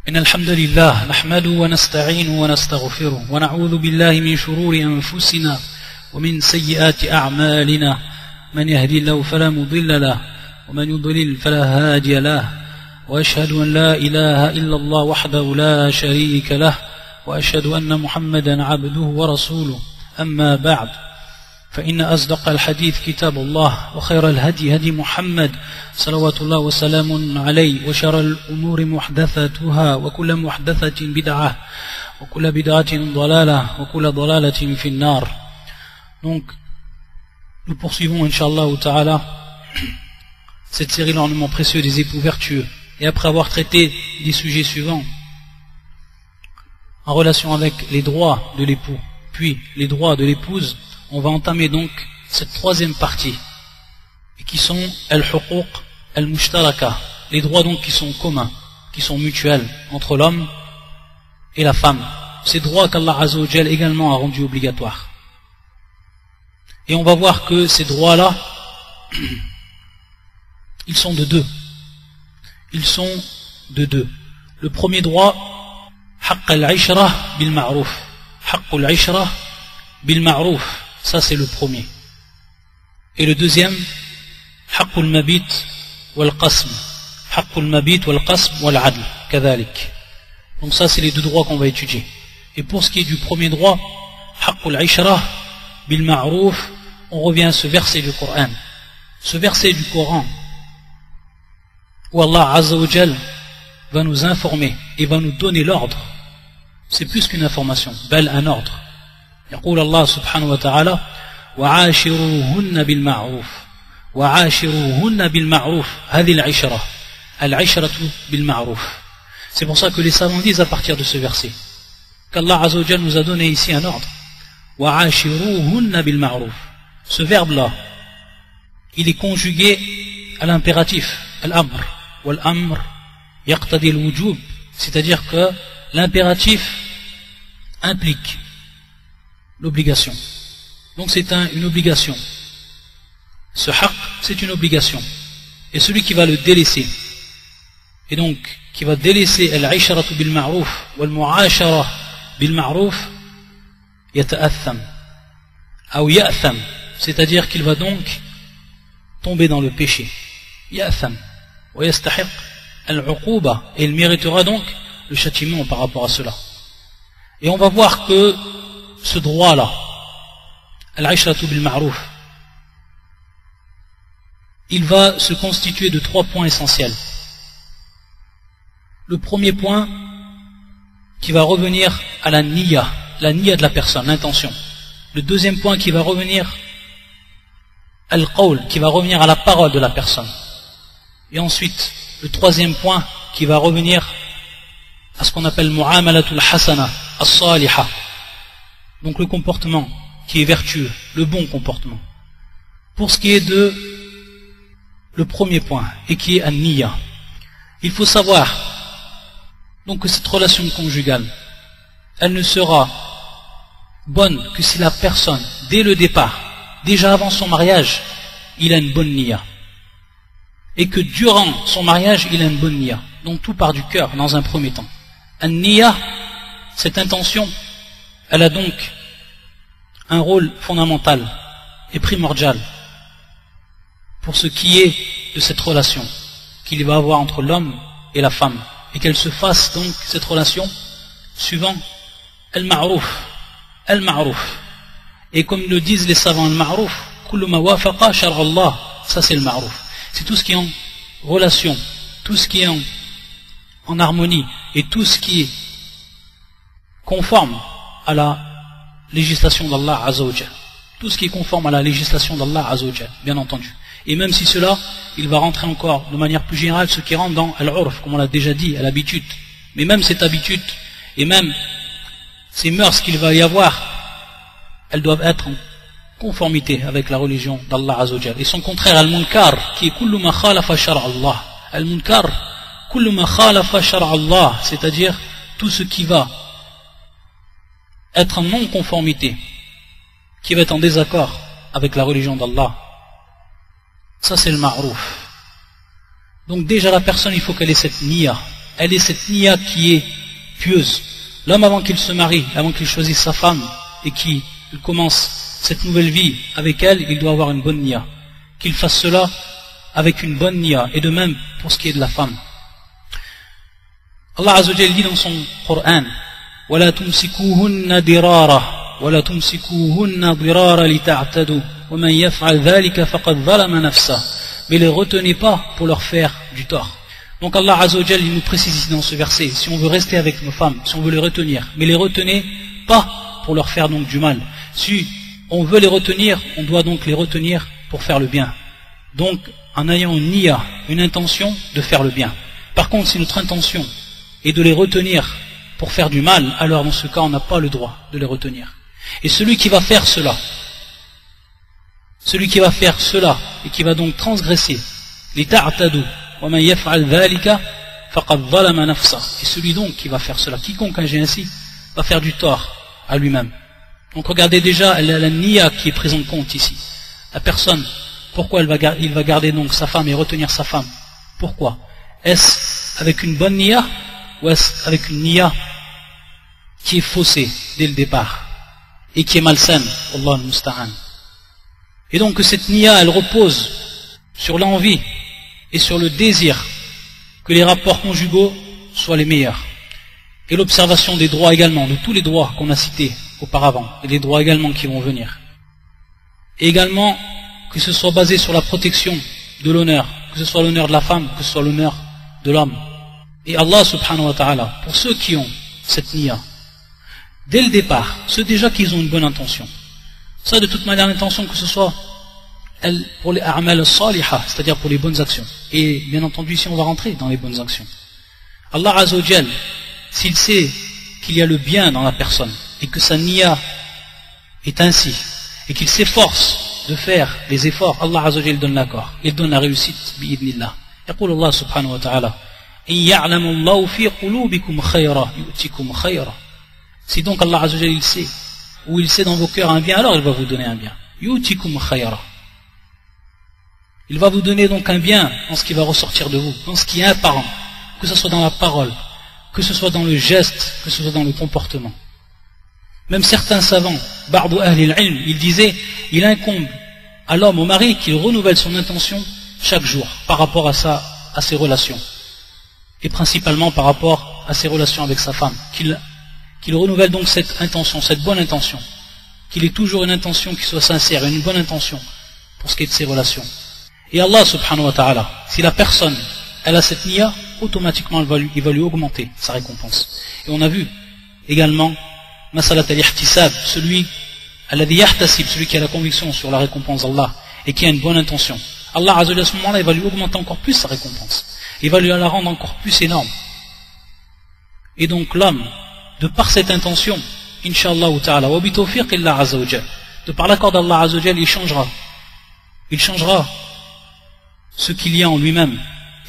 إن الحمد لله نحمده ونستعينه ونستغفره ونعوذ بالله من شرور أنفسنا ومن سيئات أعمالنا من يهدي الله فلا مضل له ومن يضلل فلا هادي له وأشهد أن لا إله إلا الله وحده لا شريك له وأشهد أن محمدا عبده ورسوله أما بعد فإن أصدق الحديث كتاب الله وخير الهدي هدي محمد صلوات الله وسلام عليه وشر الأمور محدثاتها وكل محدثة بدعة وكل بدعة ضلالة وكل ضلالة في النار. Donc nous poursuivons Inch'Allah Ta'ala cette série l'ornement précieux des époux vertueux, et après avoir traité des sujets suivants en relation avec les droits de l'époux puis les droits de l'épouse, on va entamer donc cette troisième partie, et qui sont al-huquq al-mushtaraka, les droits donc qui sont communs, qui sont mutuels entre l'homme et la femme, ces droits qu'Allah Azza wa Jal également a rendus obligatoires. Et on va voir que ces droits-là, ils sont de deux. Ils sont de deux. Le premier droit, haqq al-ishra bil ma'ruf. Haqq al-ishra bil ma'ruf. Ça c'est le premier. Et le deuxième, حق المبيت والقسم. حق المبيت والقسم والعدل كذلك. Donc ça c'est les deux droits qu'on va étudier. Et pour ce qui est du premier droit, حق العشرة بالمعروف, on revient à ce verset du Coran. Ce verset du Coran où Allah Azza wa Jal va nous informer et va nous donner l'ordre. C'est plus qu'une information, bel un ordre. يقول الله سبحانه وتعالى وعاشروهن بالمعروف وعاشروهن بالمعروف هذه العشرة بالمعروف. C'est pour ça que les savants disent à partir de ce verset qu'Allah Azza wa Jal nous a donné ici un ordre. وعاشروهن بالمعروف. Ce verbe là, il est conjugué à l'impératif al-amr, wal-amr yaqtadi al-wujub, c'est-à-dire que l'impératif implique l'obligation. Donc c'est une obligation. Ce haqq, c'est une obligation. Et celui qui va le délaisser, et donc qui va délaisser al-isharatu bil ma'ruf wal mu'ashara bil ma'ruf, yata'atham ou ya'tham, c'est-à-dire qu'il va donc tomber dans le péché. Ya'tham wa yastahiq al-uquba, et il méritera donc le châtiment par rapport à cela. Et on va voir que ce droit-là, al-ishratu bil ma'ruf, il va se constituer de trois points essentiels. Le premier point qui va revenir à la niya de la personne, l'intention. Le deuxième point qui va revenir al-qawl, qui va revenir à la parole de la personne. Et ensuite, le troisième point qui va revenir à ce qu'on appelle mu'amalatul hasana, as-saliha. Donc le comportement qui est vertueux, le bon comportement. Pour ce qui est de le premier point, et qui est an-niyya, il faut savoir donc que cette relation conjugale, elle ne sera bonne que si la personne, dès le départ, déjà avant son mariage, il a une bonne niyya. Et que durant son mariage, il a une bonne niyya. Donc tout part du cœur dans un premier temps. An-niyya, cette intention, elle a donc un rôle fondamental et primordial pour ce qui est de cette relation qu'il va avoir entre l'homme et la femme, et qu'elle se fasse donc cette relation suivant al-ma'ruf. Al-ma'ruf. Et comme le disent les savants, al-ma'ruf, kullu ma wafaqa shar'a Allah, ça c'est le ma'ruf. C'est tout ce qui est en relation, tout ce qui est en harmonie, et tout ce qui est conforme à la législation d'Allah Azza wa Jal. Tout ce qui est conforme à la législation d'Allah Azza wa Jal, bien entendu. Et même si cela, il va rentrer encore de manière plus générale ce qui rentre dans al-urf, comme on l'a déjà dit, à l'habitude. Mais même cette habitude, et même ces mœurs qu'il va y avoir, elles doivent être en conformité avec la religion d'Allah Azza wa Jal. Et son contraire, al-munkar, qui est kullu ma khalafa shar'a Allah. Al-munkar, kullu ma khalafa shar'a Allah, c'est-à-dire tout ce qui va être en non-conformité, qui va être en désaccord avec la religion d'Allah. Ça c'est le ma'ruf. Donc déjà la personne, il faut qu'elle ait cette niya, elle est cette niya qui est pieuse. L'homme, avant qu'il se marie, avant qu'il choisisse sa femme et qu'il commence cette nouvelle vie avec elle, il doit avoir une bonne niya. Qu'il fasse cela avec une bonne niya. Et de même pour ce qui est de la femme. Allah Azza wa Jalla dit dans son Coran: وَلَا تُمْسِكُوهُنَّ دِرَارًا وَلَا تُمْسِكُوهُنَّ ضِرَارًا لِتَعْتَدُوا وَمَنْ يَفْعَلْ ذَلِكَ فَقَدْ ظَلَمَ نَفْسَهُ. Mais les retenez pas pour leur faire du tort. Donc Allah Azza wa Jalla, il nous précise ici dans ce verset, si on veut rester avec nos femmes, si on veut les retenir, mais les retenez pas pour leur faire donc du mal. Si on veut les retenir, on doit donc les retenir pour faire le bien. Donc en ayant une niya, une intention de faire le bien. Par contre, si notre intention est de les retenir pour faire du mal, alors dans ce cas on n'a pas le droit de les retenir. Et celui qui va faire cela et qui va donc transgresser les ta'tadu wa man yaf'al dhalika faqad zalama nafsa, et celui donc qui va faire cela, quiconque agit ainsi va faire du tort à lui-même. Donc regardez déjà la niya qui est prise en compte ici. La personne, pourquoi il va garder donc sa femme et retenir sa femme? Pourquoi? Est-ce avec une bonne niya ou est-ce avec une niya qui est faussée dès le départ et qui est malsaine? Allah al-Musta'an. Et donc cette niya, elle repose sur l'envie et sur le désir que les rapports conjugaux soient les meilleurs, et l'observation des droits également, de tous les droits qu'on a cités auparavant, et les droits également qui vont venir, et également que ce soit basé sur la protection de l'honneur, que ce soit l'honneur de la femme, que ce soit l'honneur de l'homme. Et Allah subhanahu wa ta'ala, pour ceux qui ont cette niya, dès le départ, ceux déjà qui ont une bonne intention, ça de toute manière l'intention, que ce soit pour les a'mal al-salihah, c'est-à-dire pour les bonnes actions, et bien entendu ici on va rentrer dans les bonnes actions. Allah Azza wa Jal, s'il sait qu'il y a le bien dans la personne et que sa niya est ainsi, et qu'il s'efforce de faire les efforts, Allah Azza wa Jal donne l'accord, il donne la réussite bi'idnillah. يقول الله سبحانه وتعالى إن يعلم الله في قلوبكم خيرا يؤتكم خيرا. Si donc Allah Azza wa Jal il sait, ou il sait dans vos cœurs un bien, alors il va vous donner un bien. يؤتكم خيرا. Il va vous donner donc un bien dans ce qui va ressortir de vous, dans ce qui est apparent, que ce soit dans la parole, que ce soit dans le geste, que ce soit dans le comportement. Même certains savants, Ba'du Ahli al-Ilm, ils disaient, il incombe à l'homme, au mari, qu'il renouvelle son intention chaque jour par rapport à ses relations, et principalement par rapport à ses relations avec sa femme, qu'il renouvelle donc cette intention, cette bonne intention, qu'il ait toujours une intention qui soit sincère, une bonne intention pour ce qui est de ses relations. Et Allah subhanahu wa ta'ala, si la personne elle a cette niya, automatiquement il va lui augmenter sa récompense. Et on a vu également masalat al-ihtisab, celui qui a la conviction sur la récompense d'Allah et qui a une bonne intention. Allah Azza wa Jalla, à ce moment-là, il va lui augmenter encore plus sa récompense. Il va lui la rendre encore plus énorme. Et donc l'homme, de par cette intention, Inch'Allah ta'ala, wa bi tawfiq illa Azza wa Jalla, de par l'accord d'Allah Azza wa Jalla, il changera ce qu'il y a en lui-même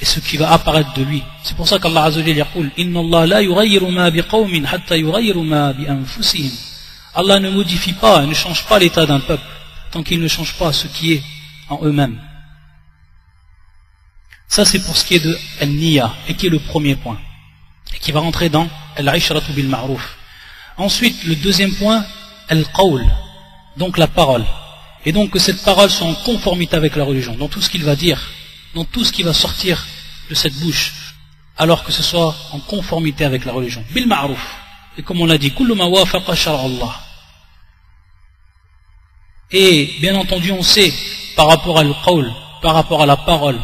et ce qui va apparaître de lui. C'est pour ça qu'Allah Azza wa Jalla yaqul inna Allah la yughayyiru ma biqawmin hatta yughayyiru ma bi anfusihim. Allah ne modifie pas, ne change pas l'état d'un peuple tant qu'il ne change pas ce qui est en eux-mêmes. Ça c'est pour ce qui est de al-niya, et qui est le premier point, et qui va rentrer dans al-ishratu bil ma'ruf. Ensuite, le deuxième point, al-qawl, donc la parole. Et donc que cette parole soit en conformité avec la religion, dans tout ce qu'il va dire, dans tout ce qui va sortir de cette bouche, alors que ce soit en conformité avec la religion. Bil ma'ruf. Et comme on l'a dit, kullu ma wafaqa shar'a Allah. Et bien entendu, on sait par rapport à al-qawl, par rapport à la parole,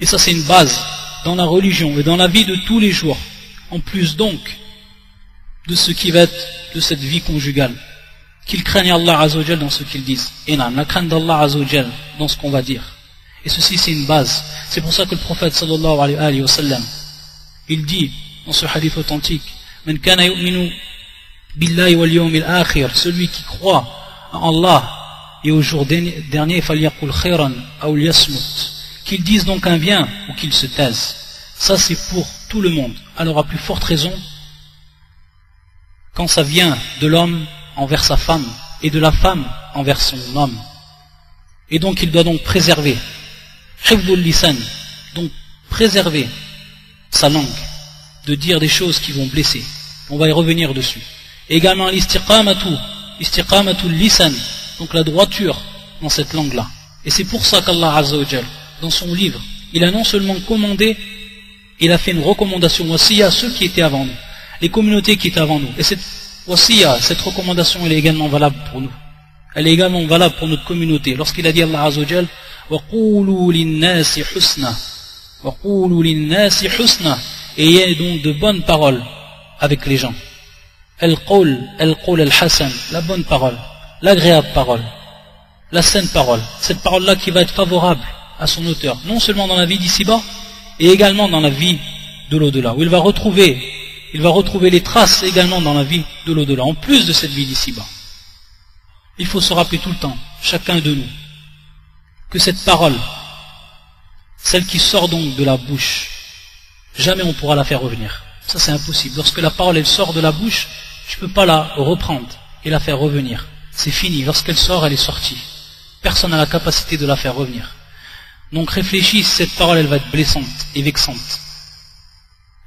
et ça c'est une base dans la religion et dans la vie de tous les jours, en plus donc de ce qui va être de cette vie conjugale, qu'ils craignent Allah Azza wa Jal dans ce qu'ils disent, et non, la crainte d'Allah Azza wa Jal dans ce qu'on va dire. Et ceci c'est une base. C'est pour ça que le prophète sallallahu alayhi wa sallam, il dit dans ce hadith authentique, man kana yu'minu billahi wal yawmil akhir, celui qui croit en Allah et au jour dernier, falyaqul khayran aw liyasmut, qu'il dise donc un bien ou qu'il se taise. Ça c'est pour tout le monde. Alors à plus forte raison quand ça vient de l'homme envers sa femme et de la femme envers son homme. Et donc il doit donc préserver hifdul lisan, donc préserver sa langue, de dire des choses qui vont blesser. On va y revenir dessus. Et également l'istiqamatu lisan, donc la droiture dans cette langue-là. Et c'est pour ça qu'Allah Azza wa Jal, dans son livre, il a non seulement commandé, il a fait une recommandation wasiya à ceux qui étaient avant nous, les communautés qui étaient avant nous. Et cette wasiya, cette recommandation, elle est également valable pour nous. Elle est également valable pour notre communauté. Lorsqu'il a dit Allah Azza wa Jal, وَقُولُوا لِلنَّاسِ حُسْنًا وَقُولُوا لِلنَّاسِ حُسْنًا, et il y a donc de bonnes paroles avec les gens. Al-qawl al-hasan, la bonne parole, l'agréable parole, la saine parole, cette parole-là qui va être favorable à son auteur, non seulement dans la vie d'ici-bas, et également dans la vie de l'au-delà, où il va retrouver les traces également dans la vie de l'au-delà, en plus de cette vie d'ici-bas. Il faut se rappeler tout le temps, chacun de nous, que cette parole, celle qui sort donc de la bouche, jamais on pourra la faire revenir. Ça c'est impossible. Lorsque la parole elle sort de la bouche, tu ne peux pas la reprendre et la faire revenir. C'est fini. Lorsqu'elle sort, elle est sortie. Personne n'a la capacité de la faire revenir. Donc réfléchis, si cette parole elle va être blessante et vexante.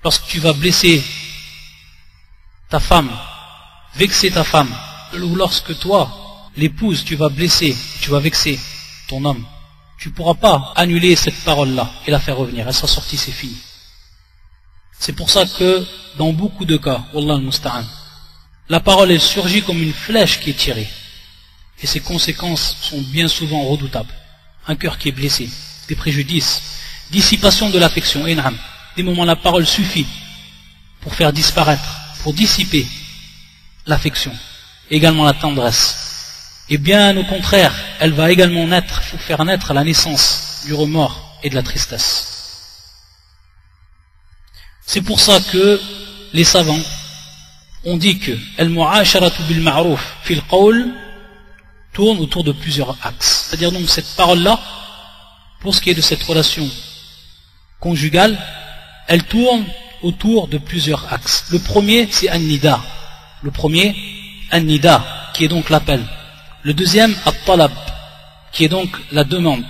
Lorsque tu vas blesser ta femme, vexer ta femme, ou lorsque toi, l'épouse, tu vas blesser, tu vas vexer ton homme, tu ne pourras pas annuler cette parole-là et la faire revenir. Elle sera sortie, c'est fini. C'est pour ça que dans beaucoup de cas, Wallah al-Musta'an, la parole elle surgit comme une flèche qui est tirée. Et ses conséquences sont bien souvent redoutables. Un cœur qui est blessé, des préjudices, dissipation de l'affection, enham. Des moments la parole suffit pour faire disparaître, pour dissiper l'affection, également la tendresse. Et bien au contraire, elle va également naître, faut faire naître la naissance du remords et de la tristesse. C'est pour ça que les savants ont dit que al-mu'asharatu bil ma'ruf fil qawl tourne autour de plusieurs axes. C'est-à-dire donc cette parole-là, pour ce qui est de cette relation conjugale, elle tourne autour de plusieurs axes. Le premier, c'est an-nida. Le premier, an-nida, qui est donc l'appel. Le deuxième, at-talab, qui est donc la demande.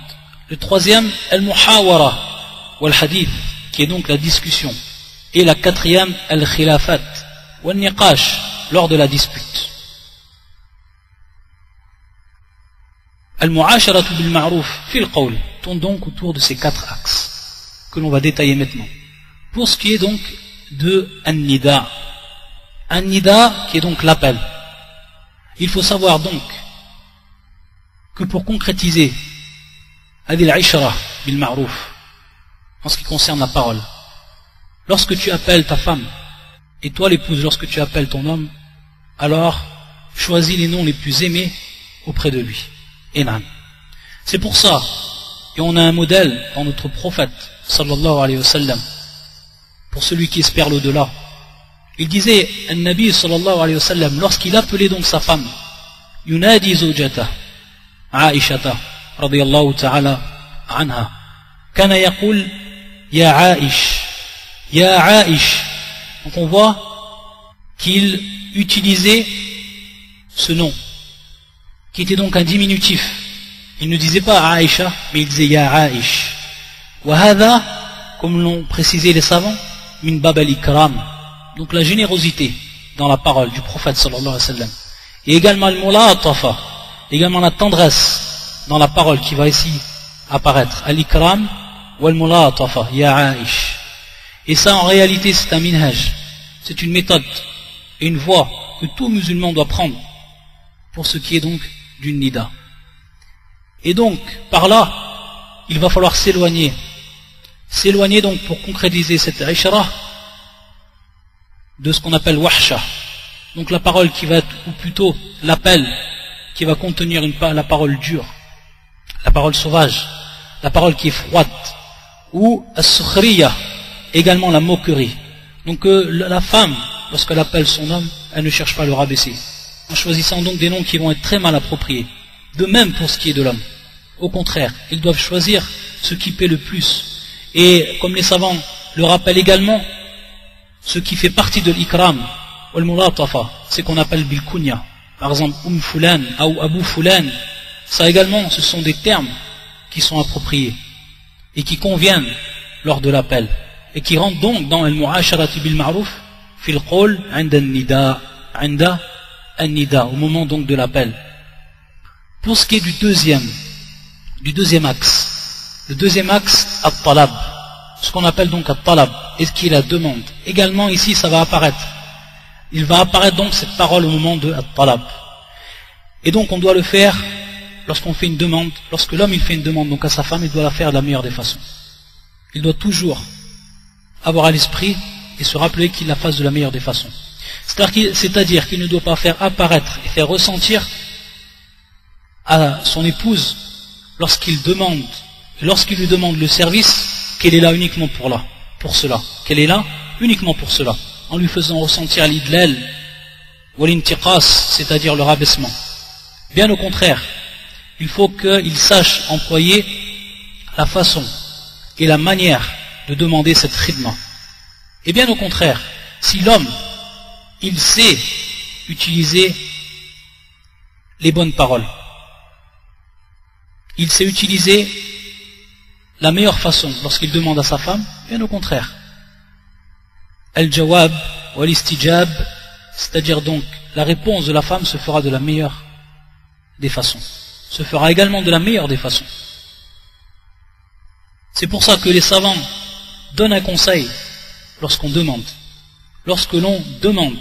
Le troisième, al-muhawara, wal-hadith, qui est donc la discussion. Et la quatrième, al-khilafat, wal-niqash, lors de la dispute. Al-mu'asharatu bil ma'ruf fil qawl tourne donc autour de ces quatre axes que l'on va détailler maintenant. Pour ce qui est donc de an-nida. An-nida qui est donc l'appel. Il faut savoir donc que pour concrétiser hadil aishra bil ma'ruf en ce qui concerne la parole, lorsque tu appelles ta femme et toi l'épouse, lorsque tu appelles ton homme, alors choisis les noms les plus aimés auprès de lui. Enan. C'est pour ça, et on a un modèle dans notre prophète sallallahu alayhi wa sallam, pour celui qui espère l'au-delà. Il disait, un Nabi sallallahu alayhi wa sallam, lorsqu'il appelait donc sa femme, yunadi zawjata Aishata radiyallahu ta'ala anha, kana yaqul ya Aish, ya Aish. Donc on voit qu'il utilisait ce nom qui était donc un diminutif. Il ne disait pas Aïcha, mais il disait Ya Aïch. Wa hadha, comme l'ont précisé les savants, min bab al-ikram, donc la générosité dans la parole du prophète sallallahu alayhi wa sallam. Et également al-mulatafa, également la tendresse dans la parole qui va ici apparaître. Al-ikram wa al-mulatafa, Ya Aïch. Et ça en réalité c'est un minhaj, c'est une méthode et une voie que tout musulman doit prendre pour ce qui est donc d'une nida. Et donc, par là, il va falloir s'éloigner. S'éloigner donc pour concrétiser cette ishra de ce qu'on appelle wahsha. Donc la parole qui va être, ou plutôt l'appel qui va contenir la parole dure, la parole sauvage, la parole qui est froide, ou as-sukhriya, également la moquerie. Donc la femme, lorsqu'elle appelle son homme, elle ne cherche pas à le rabaisser, en choisissant donc des noms qui vont être très mal appropriés. De même pour ce qui est de l'homme. Au contraire, ils doivent choisir ce qui paie le plus. Et comme les savants le rappellent également, ce qui fait partie de l'ikram, ou al-mulatafa, c'est qu'on appelle bil-kunya. Par exemple, Fulan ou Abu Fulan, ça également, ce sont des termes qui sont appropriés et qui conviennent lors de l'appel. et qui rentre donc dans al-mu'asharati bil ma'ruf fil qawl 'inda an-nida, au moment donc de l'appel. Pour ce qui est du deuxième axe, le deuxième axe, at-talab, ce qu'on appelle donc at-talab, et ce qui est la demande. Également ici ça va apparaître. Il va apparaître donc cette parole au moment de at-talab. Et donc on doit le faire lorsqu'on fait une demande, lorsque l'homme il fait une demande donc à sa femme, il doit la faire de la meilleure des façons. Il doit toujours avoir à l'esprit et se rappeler qu'il la fasse de la meilleure des façons. C'est-à-dire qu'il ne doit pas faire apparaître et faire ressentir à son épouse lorsqu'il lui demande le service, qu'elle est là uniquement pour cela, qu'elle est là uniquement pour cela, en lui faisant ressentir l'idlal ou l'intiqas, c'est-à-dire le rabaissement. Bien au contraire, il faut qu'il sache employer la façon et la manière de demander cette khidma. Et bien au contraire, si l'homme il sait utiliser les bonnes paroles, il sait utiliser la meilleure façon lorsqu'il demande à sa femme, bien au contraire, al-jawab ou al-istijab, c'est-à-dire donc la réponse de la femme se fera de la meilleure des façons, se fera également de la meilleure des façons. C'est pour ça que les savants donnent un conseil lorsqu'on demande. Lorsque l'on demande,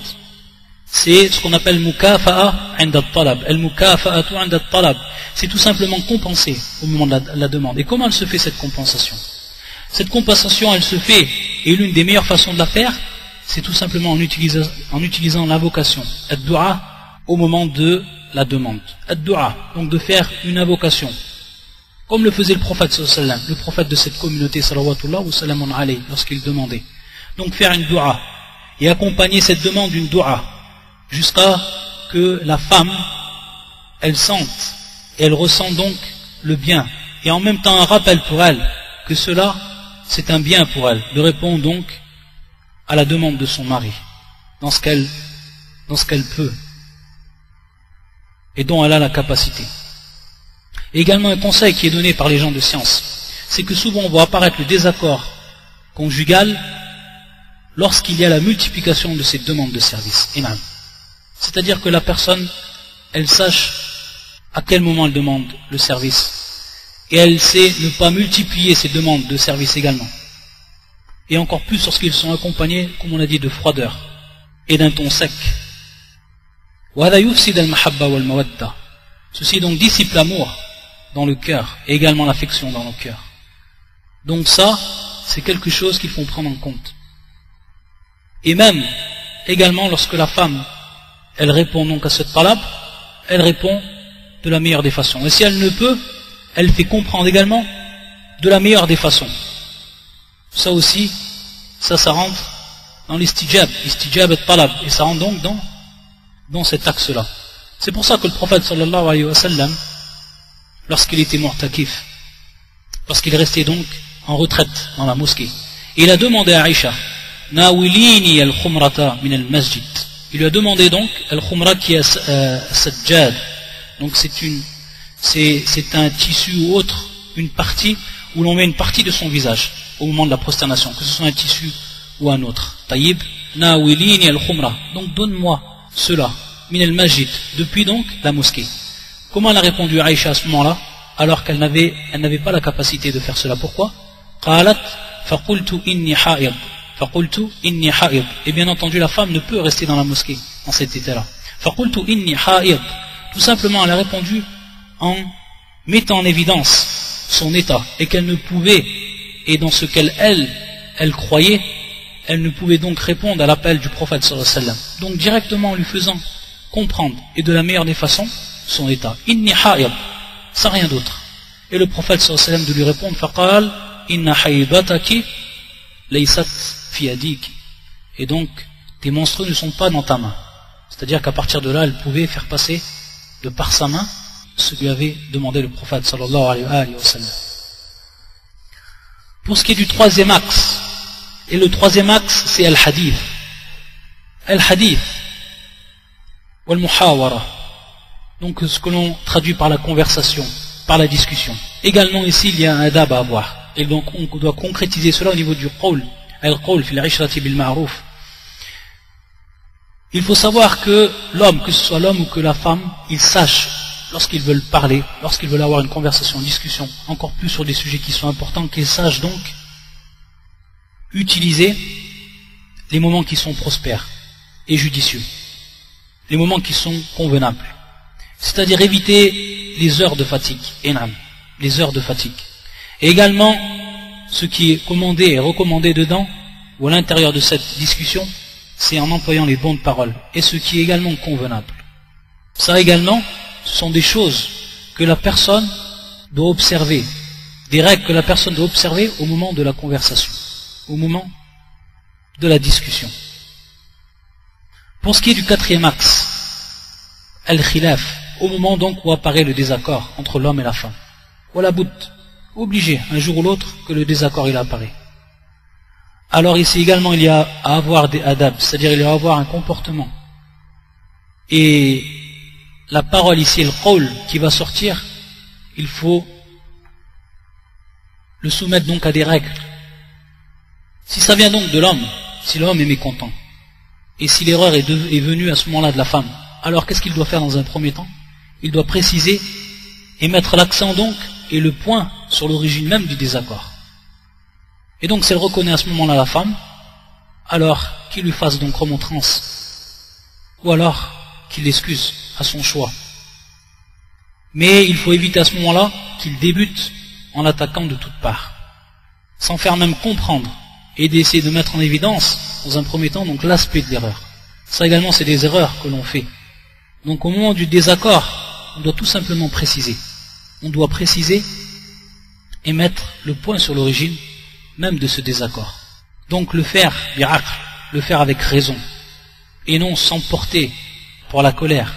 c'est ce qu'on appelle mukafa'a 'inda at-talab. Al-mukafa'atu 'inda at-talab. C'est tout simplement compenser au moment de la demande. Et comment elle se fait cette compensation? Cette compensation, elle se fait, et l'une des meilleures façons de la faire, c'est tout simplement en utilisant l'invocation, ad-du'a, au moment de la demande. Ad-du'a, donc de faire une invocation. Comme le faisait le prophète sallallahu alayhi wa sallam, le prophète de cette communauté salawatullah wa salamun alayhi, lorsqu'il demandait. Donc faire une du'a, et accompagner cette demande d'une du'a, jusqu'à que la femme, elle sente, et elle ressent donc le bien, et en même temps un rappel pour elle, que cela, c'est un bien pour elle, de répondre donc à la demande de son mari, dans ce qu'elle peut, et dont elle a la capacité. Et également un conseil qui est donné par les gens de science, c'est que souvent on voit apparaître le désaccord conjugal lorsqu'il y a la multiplication de ces demandes de service. C'est-à-dire que la personne, elle sache à quel moment elle demande le service, et elle sait ne pas multiplier ces demandes de service également. Et encore plus lorsqu'ils sont accompagnés, comme on a dit, de froideur et d'un ton sec. Ceci donc dissipe l'amour dans le cœur et également l'affection dans le cœur. Donc ça, c'est quelque chose qu'il faut prendre en compte. Et même, également, lorsque la femme, elle répond donc à cette talab, elle répond de la meilleure des façons. Et si elle ne peut, elle fait comprendre également de la meilleure des façons. Ça aussi, ça rentre dans l'istijab et talab, et ça rentre donc dans cet axe-là. C'est pour ça que le prophète sallallahu alayhi wa sallam, lorsqu'il était mu'takif, lorsqu'il restait donc en retraite dans la mosquée, il a demandé à Aïcha, Nawilini al-khumrata min al-masjid. Il lui a demandé donc al-khumra qui est sajjad. Donc c'est un tissu ou autre, une partie où l'on met une partie de son visage au moment de la prosternation, que ce soit un tissu ou un autre. Taïb, Nawilini al-khumra. Donc donne-moi cela, min al-masjid, depuis donc la mosquée. Comment elle a répondu à Aïcha à ce moment-là, alors qu'elle n'avait pas la capacité de faire cela? Pourquoi? Qalat faqultu inni ha'id. Et bien entendu la femme ne peut rester dans la mosquée dans cet état-là. Tout simplement elle a répondu en mettant en évidence son état et qu'elle ne pouvait, et dans ce qu'elle elle croyait, elle ne pouvait donc répondre à l'appel du prophète sallallahu alayhi wa sallam. Donc directement en lui faisant comprendre, et de la meilleure des façons, son état. Inni ha'id, sans rien d'autre. Et le prophète sallallahu alayhi wa sallam de lui répondre, faqal inna ha'idataki laysat fiyadik. Et donc tes menstrues ne sont pas dans ta main. C'est-à-dire qu'à partir de là elle pouvait faire passer de par sa main ce que lui avait demandé le prophète sallallahu alayhi wa sallam. Pour ce qui est du troisième axe, et le troisième axe c'est al-hadith wal-muhawara, donc ce que l'on traduit par la conversation, par la discussion. Également ici il y a un adab à avoir, et donc on doit concrétiser cela au niveau du qawl al-qawl fi al-'ishrati bil ma'ruf. Il faut savoir que l'homme, que ce soit l'homme ou que la femme, ils sachent, lorsqu'ils veulent parler, lorsqu'ils veulent avoir une conversation, une discussion, encore plus sur des sujets qui sont importants, qu'ils sachent donc utiliser les moments qui sont prospères et judicieux, les moments qui sont convenables. C'est-à-dire éviter les heures de fatigue, les heures de fatigue. Et également, ce qui est commandé et recommandé dedans, ou à l'intérieur de cette discussion, c'est en employant les bonnes paroles, et ce qui est également convenable. Ça également, ce sont des choses que la personne doit observer, des règles que la personne doit observer au moment de la conversation, au moment de la discussion. Pour ce qui est du quatrième axe, al-khilaf, au moment donc où apparaît le désaccord entre l'homme et la femme. Wala bout, obligé, un jour ou l'autre, que le désaccord il apparaît. Alors ici également il y a à avoir des adab, c'est-à-dire il y a à avoir un comportement. Et la parole ici, le qawl qui va sortir, il faut le soumettre donc à des règles. Si ça vient donc de l'homme, si l'homme est mécontent, et si l'erreur est venue à ce moment-là de la femme, alors qu'est-ce qu'il doit faire dans un premier temps? Il doit préciser et mettre l'accent donc et le point sur l'origine même du désaccord. Et donc si elle reconnaît à ce moment-là la femme, alors qu'il lui fasse donc remontrance, ou alors qu'il l'excuse à son choix. Mais il faut éviter à ce moment-là qu'il débute en l'attaquant de toutes parts, sans faire même comprendre et d'essayer de mettre en évidence dans un premier temps donc l'aspect de l'erreur. Ça également c'est des erreurs que l'on fait. Donc au moment du désaccord, on doit tout simplement préciser. On doit préciser et mettre le point sur l'origine même de ce désaccord. Donc le faire bi'aql, le faire avec raison, et non s'emporter pour la colère.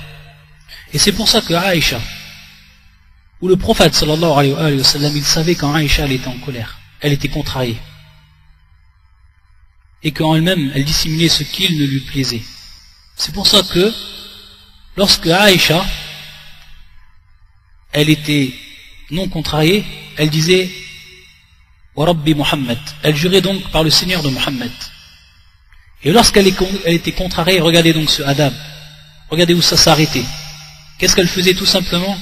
Et c'est pour ça que Aïcha, où le prophète sallallahu alayhi wa sallam, il savait quand Aïcha elle était en colère, elle était contrariée, et qu'en elle-même elle dissimulait ce qu'il ne lui plaisait. C'est pour ça que lorsque Aïcha elle était non contrariée, elle disait wa Rabbi Muhammad, elle jurait donc par le Seigneur de Muhammad. Et lorsqu'elle était contrariée, regardez donc ce adab, regardez où ça s'arrêtait. Qu'est-ce qu'elle faisait tout simplement?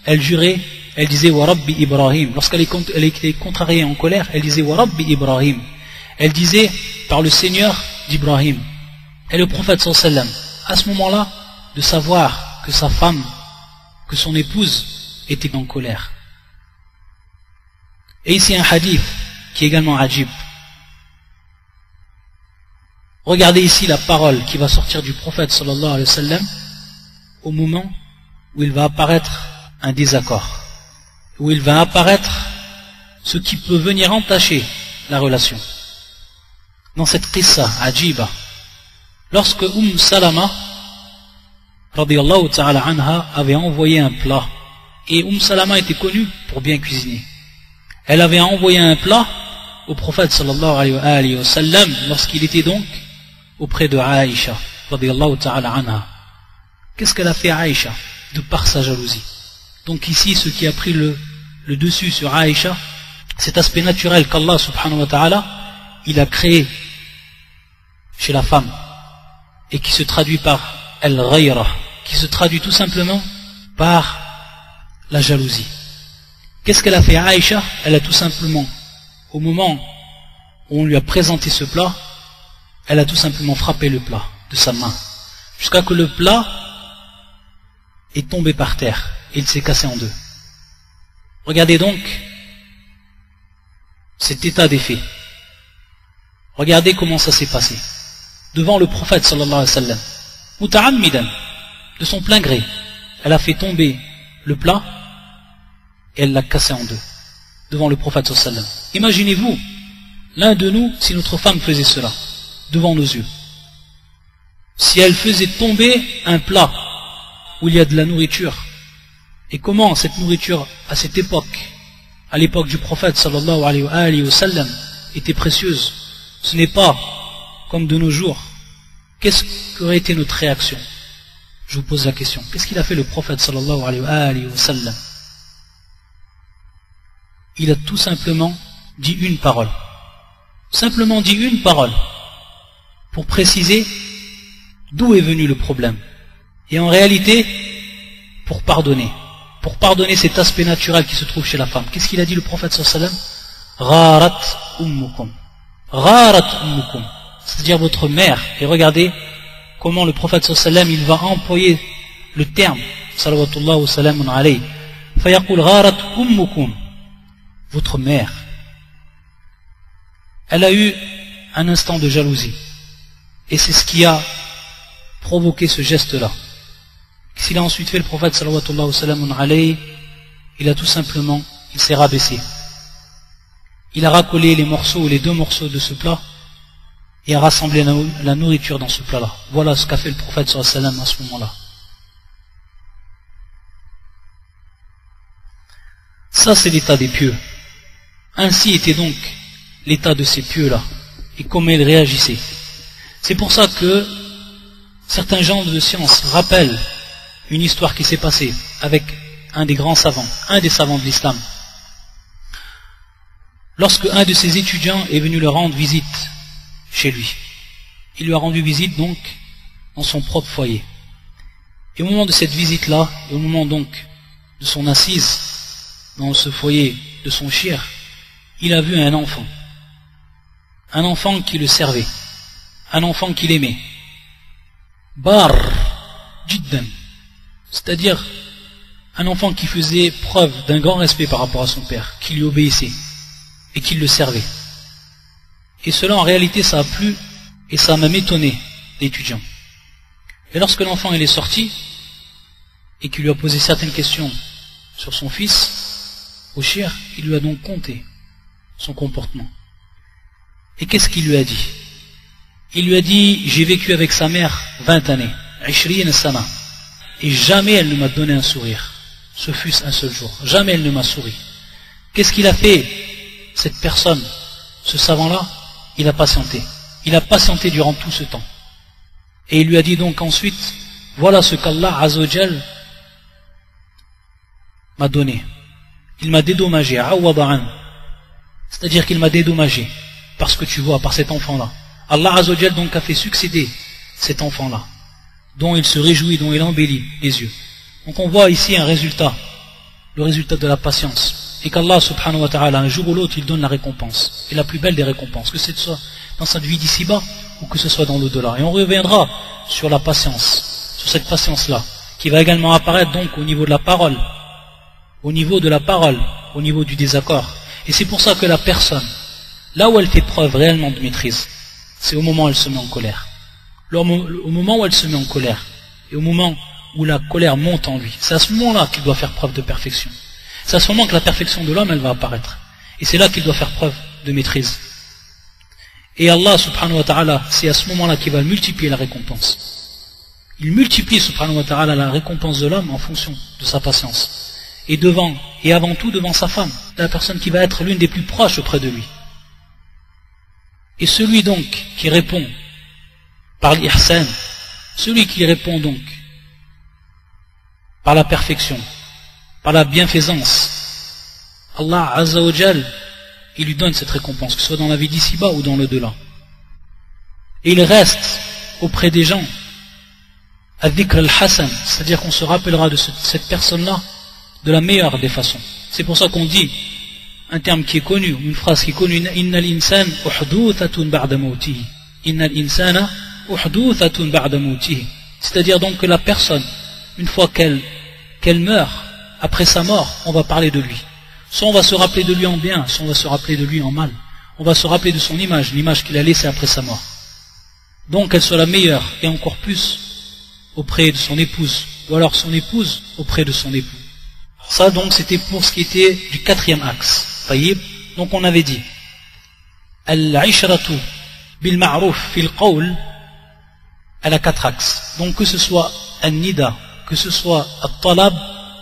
Elle jurait, elle disait wa Rabbi Ibrahim. Lorsqu'elle était contrariée en colère, elle disait wa Rabbi Ibrahim. Elle disait par le Seigneur d'Ibrahim. Et le prophète sallallahu alayhi wa sallam, à ce moment-là, de savoir que sa femme, que son épouse était en colère. Et ici un hadith qui est également ajib. Regardez ici la parole qui va sortir du prophète sallallahu alayhi wa sallam au moment où il va apparaître un désaccord, où il va apparaître ce qui peut venir entacher la relation. Dans cette qissa ajiba, lorsque Salama radiyallahu ta'ala anha avait envoyé un plat, et Salama était connue pour bien cuisiner, elle avait envoyé un plat au prophète sallallahu alayhi wa sallam lorsqu'il était donc auprès de Aïcha radiyallahu ta'ala anha. Qu'est-ce qu'elle a fait à Aïcha de par sa jalousie? Donc ici ce qui a pris le dessus sur Aïcha, cet aspect naturel qu'Allah subhanahu wa ta'ala il a créé chez la femme et qui se traduit par al-ghayra, qui se traduit tout simplement par la jalousie. Qu'est-ce qu'elle a fait à Aïcha? Elle a tout simplement, au moment où on lui a présenté ce plat, elle a tout simplement frappé le plat de sa main, jusqu'à que le plat est tombé par terre et il s'est cassé en deux. Regardez donc cet état des faits. Regardez comment ça s'est passé. Devant le prophète sallallahu alayhi wa sallam, muta'ammidan, de son plein gré, elle a fait tomber le plat et elle l'a cassé en deux devant le prophète sallallahu alayhi wa sallam. Imaginez-vous l'un de nous si notre femme faisait cela devant nos yeux, si elle faisait tomber un plat où il y a de la nourriture, et comment cette nourriture à cette époque, à l'époque du prophète sallallahu alayhi wa sallam, était précieuse. Ce n'est pas comme de nos jours. Qu'est-ce qu'aurait été notre réaction? Je vous pose la question. Qu'est-ce qu'il a fait le prophète sallallahu alayhi wa sallam? Il a tout simplement dit une parole. simplement dit une parole pour préciser d'où est venu le problème. Et en réalité, pour pardonner cet aspect naturel qui se trouve chez la femme. Qu'est-ce qu'il a dit le prophète sallallahu alayhi wa sallam? Gharat ummukum. Gharat ummukum. C'est-à-dire votre mère. Et regardez comment le prophète sallallahu alayhi wa sallam, il va employer le terme salawatullah wa salamun alayhi. Fayaqul gharat ummukum. Votre mère. Elle a eu un instant de jalousie. Et c'est ce qui a provoqué ce geste-là. S'il a ensuite fait, le prophète sallallahu wa sallam alayhi, il s'est rabaissé. Il a racolé les morceaux, les 2 morceaux de ce plat et a rassemblé la nourriture dans ce plat-là. Voilà ce qu'a fait le prophète sallallahu wa sallam à ce moment-là. Ça, c'est l'état des pieux. Ainsi était donc l'état de ces pieux-là et comment ils réagissaient. C'est pour ça que certains gens de science rappellent une histoire qui s'est passée avec un des grands savants, un des savants de l'islam. Lorsque un de ses étudiants est venu leur rendre visite chez lui, il lui a rendu visite donc dans son propre foyer. Et au moment de cette visite-là, et au moment donc de son assise dans ce foyer de son shir, il a vu un enfant qui le servait, un enfant qu'il aimait. Bar jiddan, c'est-à-dire un enfant qui faisait preuve d'un grand respect par rapport à son père, qui lui obéissait et qui le servait. Et cela en réalité ça a plu et ça a même étonné l'étudiant. Et lorsque l'enfant il est sorti et qu'il lui a posé certaines questions sur son fils, au shir, il lui a donc conté son comportement. Et qu'est-ce qu'il lui a dit? Il lui a dit, j'ai vécu avec sa mère 20 années, 20 sana, et jamais elle ne m'a donné un sourire, ce fût-ce un seul jour, jamais elle ne m'a souri. Qu'est-ce qu'il a fait, cette personne, ce savant-là? Il a patienté durant tout ce temps. Et il lui a dit donc ensuite, voilà ce qu'Allah Azzawajal m'a donné. Il m'a dédommagé, c'est-à-dire qu'il m'a dédommagé, parce que tu vois, par cet enfant-là. Allah Azzawajal donc a fait succéder cet enfant-là, dont il se réjouit, dont il embellit les yeux. Donc on voit ici un résultat, le résultat de la patience, et qu'Allah subhanahu wa ta'ala, un jour ou l'autre, il donne la récompense, et la plus belle des récompenses, que ce soit dans cette vie d'ici-bas, ou que ce soit dans l'au-delà. Et on reviendra sur la patience, sur cette patience-là, qui va également apparaître donc au niveau de la parole, au niveau du désaccord. Et c'est pour ça que la personne, là où elle fait preuve réellement de maîtrise, c'est au moment où elle se met en colère. Au moment où elle se met en colère, et au moment où la colère monte en lui, c'est à ce moment-là qu'il doit faire preuve de perfection. C'est à ce moment que la perfection de l'homme, elle va apparaître. Et c'est là qu'il doit faire preuve de maîtrise. Et Allah subhanahu wa ta'ala, c'est à ce moment-là qu'il va multiplier la récompense. Il multiplie subhanahu wa ta'ala la récompense de l'homme en fonction de sa patience. Et avant tout devant sa femme, la personne qui va être l'une des plus proches auprès de lui. Et celui donc qui répond par l'ihsan, celui qui répond donc par la perfection, par la bienfaisance, Allah Azza wa Jal, il lui donne cette récompense, que ce soit dans la vie d'ici-bas ou dans l'au-delà. Et il reste auprès des gens al-dhikr al-hasan, c'est-à-dire qu'on se rappellera de cette personne-là de la meilleure des façons. C'est pour ça qu'on dit un terme qui est connu, une phrase qui est connue, innal insan uhduthatun ba'da mawtihi. Innal insana uhduthatun ba'da mawtihi. C'est-à-dire donc que la personne, une fois qu'elle meurt, après sa mort, on va parler de lui. Soit on va se rappeler de lui en bien, soit on va se rappeler de lui en mal. On va se rappeler de son image, l'image qu'il a laissée après sa mort. Donc qu'elle soit la meilleure, et encore plus auprès de son épouse, ou alors son épouse auprès de son époux. Ça donc c'était pour ce qui était du 4e axe. Donc on avait dit al-ishratu bil ma'ruf fil qawl, elle a 4 axes. Donc que ce soit al-nida, que ce soit al-talab,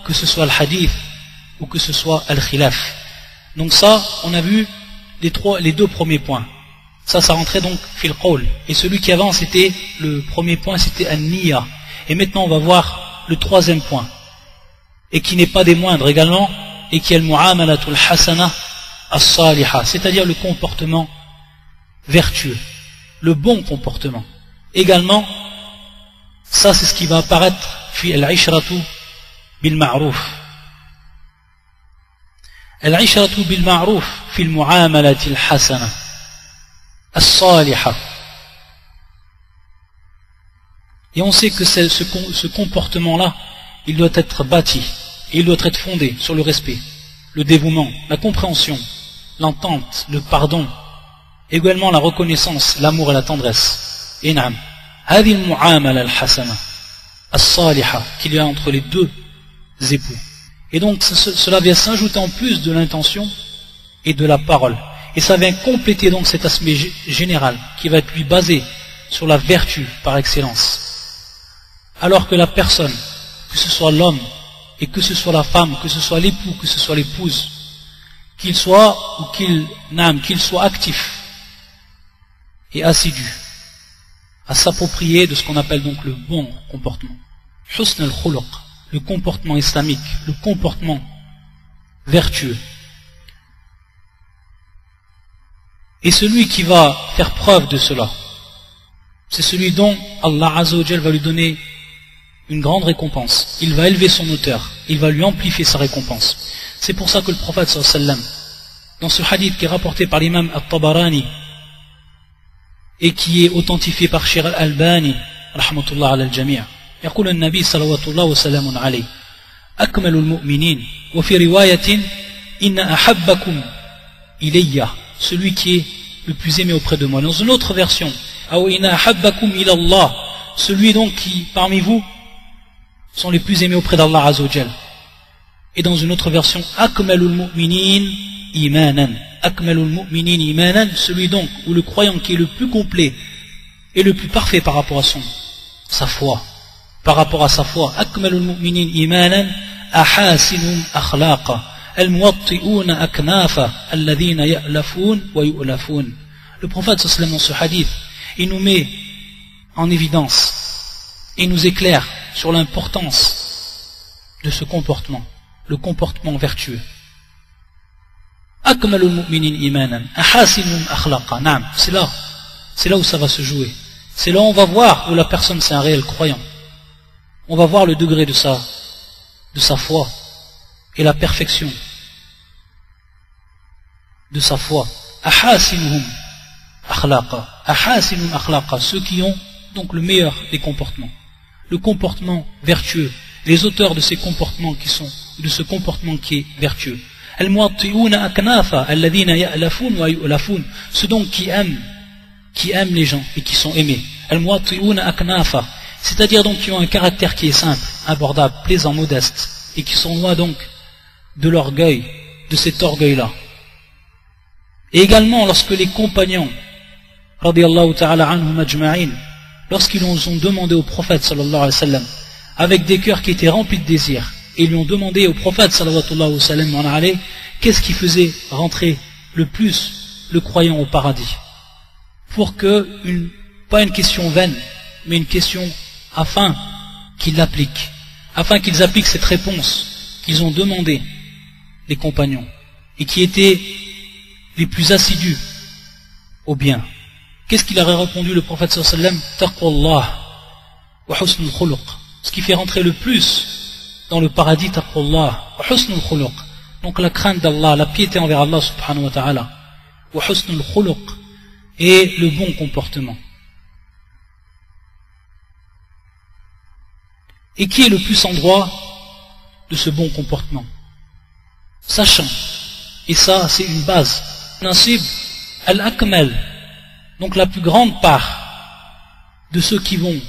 que ce soit al-hadith ou que ce soit al-khilaf. Donc ça on a vu les 2 premiers points. Ça rentrait donc fil qawl. Et celui qui avant c'était le premier point, c'était al-niya. Et maintenant on va voir le 3e point, et qui n'est pas des moindres également, et qui est le mu'amalatul hasana as-saliha, c'est-à-dire le comportement vertueux, le bon comportement. Également, ça c'est ce qui va apparaître fi al-ishratu bil ma'ruf. Al-ishratu bil ma'ruf fi al-mu'amalati al-hasana as-salihah. Et on sait que ce comportement-là, il doit être bâti, et il doit être fondé sur le respect, le dévouement, la compréhension, l'entente, le pardon, également la reconnaissance, l'amour et la tendresse. Et na'am, هذه المعاملة الحسنة الصالحة qu'il y a entre les deux époux. Et donc cela vient s'ajouter en plus de l'intention et de la parole. Et ça vient compléter donc cet aspect général qui va être lui basé sur la vertu par excellence. Alors que la personne, que ce soit l'homme et que ce soit la femme, que ce soit l'époux, que ce soit l'épouse, qu'il soit ou qu'il soit actif et assidu à s'approprier de ce qu'on appelle donc le bon comportement. Husn al-khuluq, le comportement islamique, le comportement vertueux. Et celui qui va faire preuve de cela, c'est celui dont Allah Azza wa Jal va lui donner une grande récompense. Il va élever son auteur, il va lui amplifier sa récompense. C'est pour ça que le prophète sallallahu alayhi wa sallam, dans ce hadith qui est rapporté par l'imam At-Tabarani et qui est authentifié par Sheikh Al-Albani rahmatullah ala al-jami', يقول النبي صلوات الله وسلام عليه أكمل المؤمنين وفي رواية إن أحبكم إلي, celui qui est le plus aimé auprès de moi. Dans une autre version, أو إن أحبكم إلى الله, celui donc qui parmi vous sont les plus aimés auprès d'Allah Azza wa Jal. Et dans une autre version, akmalul mu'minin imanan, akmalul mu'minin imanan, celui donc ou le croyant qui est le plus complet et le plus parfait par rapport à sa foi, par rapport à sa foi. Akmalul mu'minin imanan ahasinum akhlaqa al-muwatti'una aknafa alladhina ya'lafun wa yu'lafun. Le prophète sallallahu alayhi wa sallam, dans ce hadith, il nous met en évidence et nous éclaire sur l'importance de ce comportement, le comportement vertueux. Akmalul mu'minin imanan ahasinum akhlaqa. Naam, c'est là où ça va se jouer. C'est là où on va voir où la personne c'est un réel croyant. On va voir le degré de sa foi et la perfection de sa foi. Ahasinum akhlaqa, ahasinum akhlaqa, ceux qui ont donc le meilleur des comportements, le comportement vertueux, les auteurs de ces comportements de ce comportement qui est vertueux. Al-muwatti'una aknafa alladhina ya'lafun wa yu'lafun, ceux donc qui aiment les gens et qui sont aimés. Al-muwatti'una aknafa, c'est-à-dire donc qui ont un caractère qui est simple, abordable, plaisant, modeste, et qui sont loin donc de l'orgueil, de cet orgueil-là. Et également lorsque les compagnons radiyallahu ta'ala anhum ajma'in, lorsqu'ils ont demandé au prophète sallallahu alayhi wa sallam, avec des cœurs qui étaient remplis de désir, et ils lui ont demandé au prophète sallallahu alayhi wa sallam, qu'est-ce qui faisait rentrer le plus le croyant au paradis, pour que, pas une question vaine, mais une question afin qu'ils l'appliquent, afin qu'ils appliquent cette réponse qu'ils ont demandé les compagnons, et qui étaient les plus assidus au bien. Qu'est-ce qu'il aurait répondu le prophète sallallahu alayhi wa sallam? Taqwallah wa husnul khuluq. Ce qui fait rentrer le plus dans le paradis, taqwallah wa husnul khuluq. Donc la crainte d'Allah, la piété envers Allah subhanahu wa ta'ala. Wa husnul khuluq. Et le bon comportement. Et qui est le plus en droit de ce bon comportement? Sachant, et ça c'est une base, nasib al-akmal, donc la plus grande part de ceux qui vont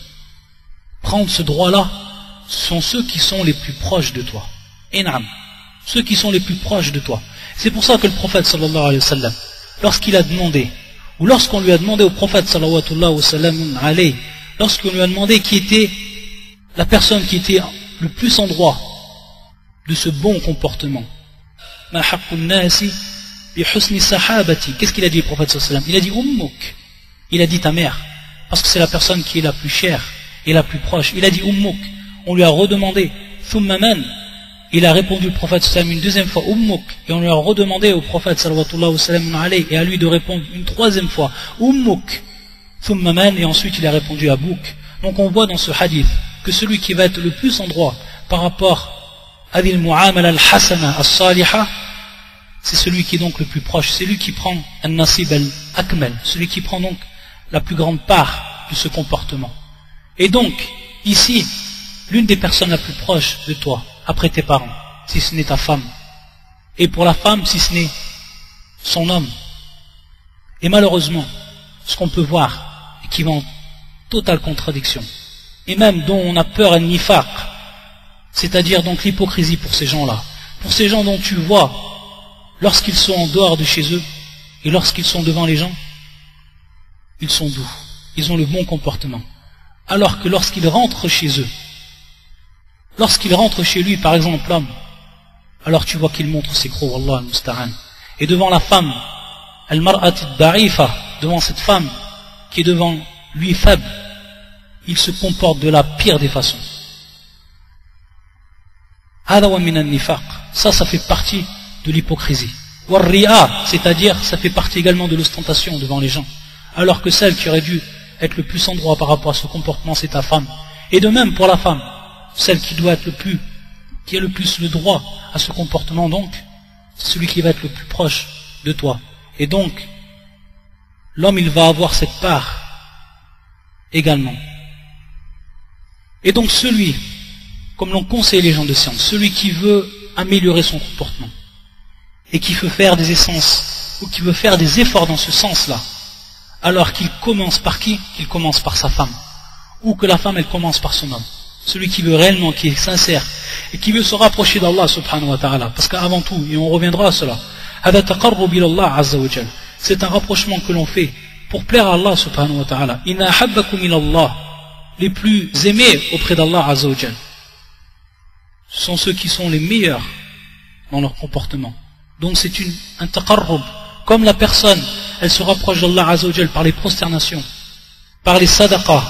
prendre ce droit-là sont ceux qui sont les plus proches de toi. In'am, ceux qui sont les plus proches de toi. C'est pour ça que le prophète sallallahu alayhi wa sallam, lorsqu'il a demandé, ou lorsqu'on lui a demandé au prophète sallallahu alayhi wa sallam, lorsqu'on lui a demandé qui était la personne qui était le plus en droit de ce bon comportement, qu'est-ce qu'il a dit le prophète sallallahu alayhi wa sallam? Il a dit ummuk, il a dit ta mère, parce que c'est la personne qui est la plus chère et la plus proche. Il a dit ummuk. On lui a redemandé thumma man, il a répondu le prophète sallam une deuxième fois Ummuk, et on lui a redemandé au prophète sallallahu sallam alayhi et à lui de répondre une troisième fois Ummuk, thumma man, et ensuite il a répondu Abouk. Donc on voit dans ce hadith que celui qui va être le plus en droit par rapport à al mu'amala al-hasana as-saliha, c'est celui qui est donc le plus proche, c'est lui qui prend an-nasib al-akmal, celui qui prend donc la plus grande part de ce comportement. Et donc, ici, l'une des personnes la plus proche de toi, après tes parents, si ce n'est ta femme, et pour la femme, si ce n'est son homme. Et malheureusement, ce qu'on peut voir, et qui va en totale contradiction, et même dont on a peur al-nifaq, c'est-à-dire donc l'hypocrisie pour ces gens-là, pour ces gens dont tu vois, lorsqu'ils sont en dehors de chez eux, et lorsqu'ils sont devant les gens, ils sont doux, ils ont le bon comportement. Alors que lorsqu'ils rentrent chez eux, lorsqu'il rentre chez lui, par exemple l'homme, alors tu vois qu'il montre ses gros, wallah al-musta'an. Et devant la femme, al-mar'at al-da'ifa, devant cette femme qui est devant lui faible, il se comporte de la pire des façons. Ça fait partie de l'hypocrisie. C'est-à-dire, ça fait partie également de l'ostentation devant les gens. Alors que celle qui aurait dû être le plus en droit par rapport à ce comportement, c'est ta femme. Et de même pour la femme, celle qui doit être qui a le plus le droit à ce comportement, donc, c'est celui qui va être le plus proche de toi. Et donc, l'homme, il va avoir cette part également. Et donc celui, comme l'ont conseillé les gens de science, celui qui veut améliorer son comportement, et qui veut faire des essences, ou qui veut faire des efforts dans ce sens-là, alors qu'il commence par qui? Qu'il commence par sa femme, ou que la femme elle commence par son homme. Celui qui veut réellement, qui est sincère, et qui veut se rapprocher d'Allah subhanahu wa ta'ala, parce qu'avant tout, et on reviendra à cela, c'est un rapprochement que l'on fait pour plaire à Allah subhanahu wa ta'ala. Inna ahabbakum ilallah, les plus aimés auprès d'Allah azza wa jal, sont ceux qui sont les meilleurs dans leur comportement. Donc c'est un taqarrub. Comme la personne, elle se rapproche d'Allah azza wa jal par les prosternations, par les sadaqas,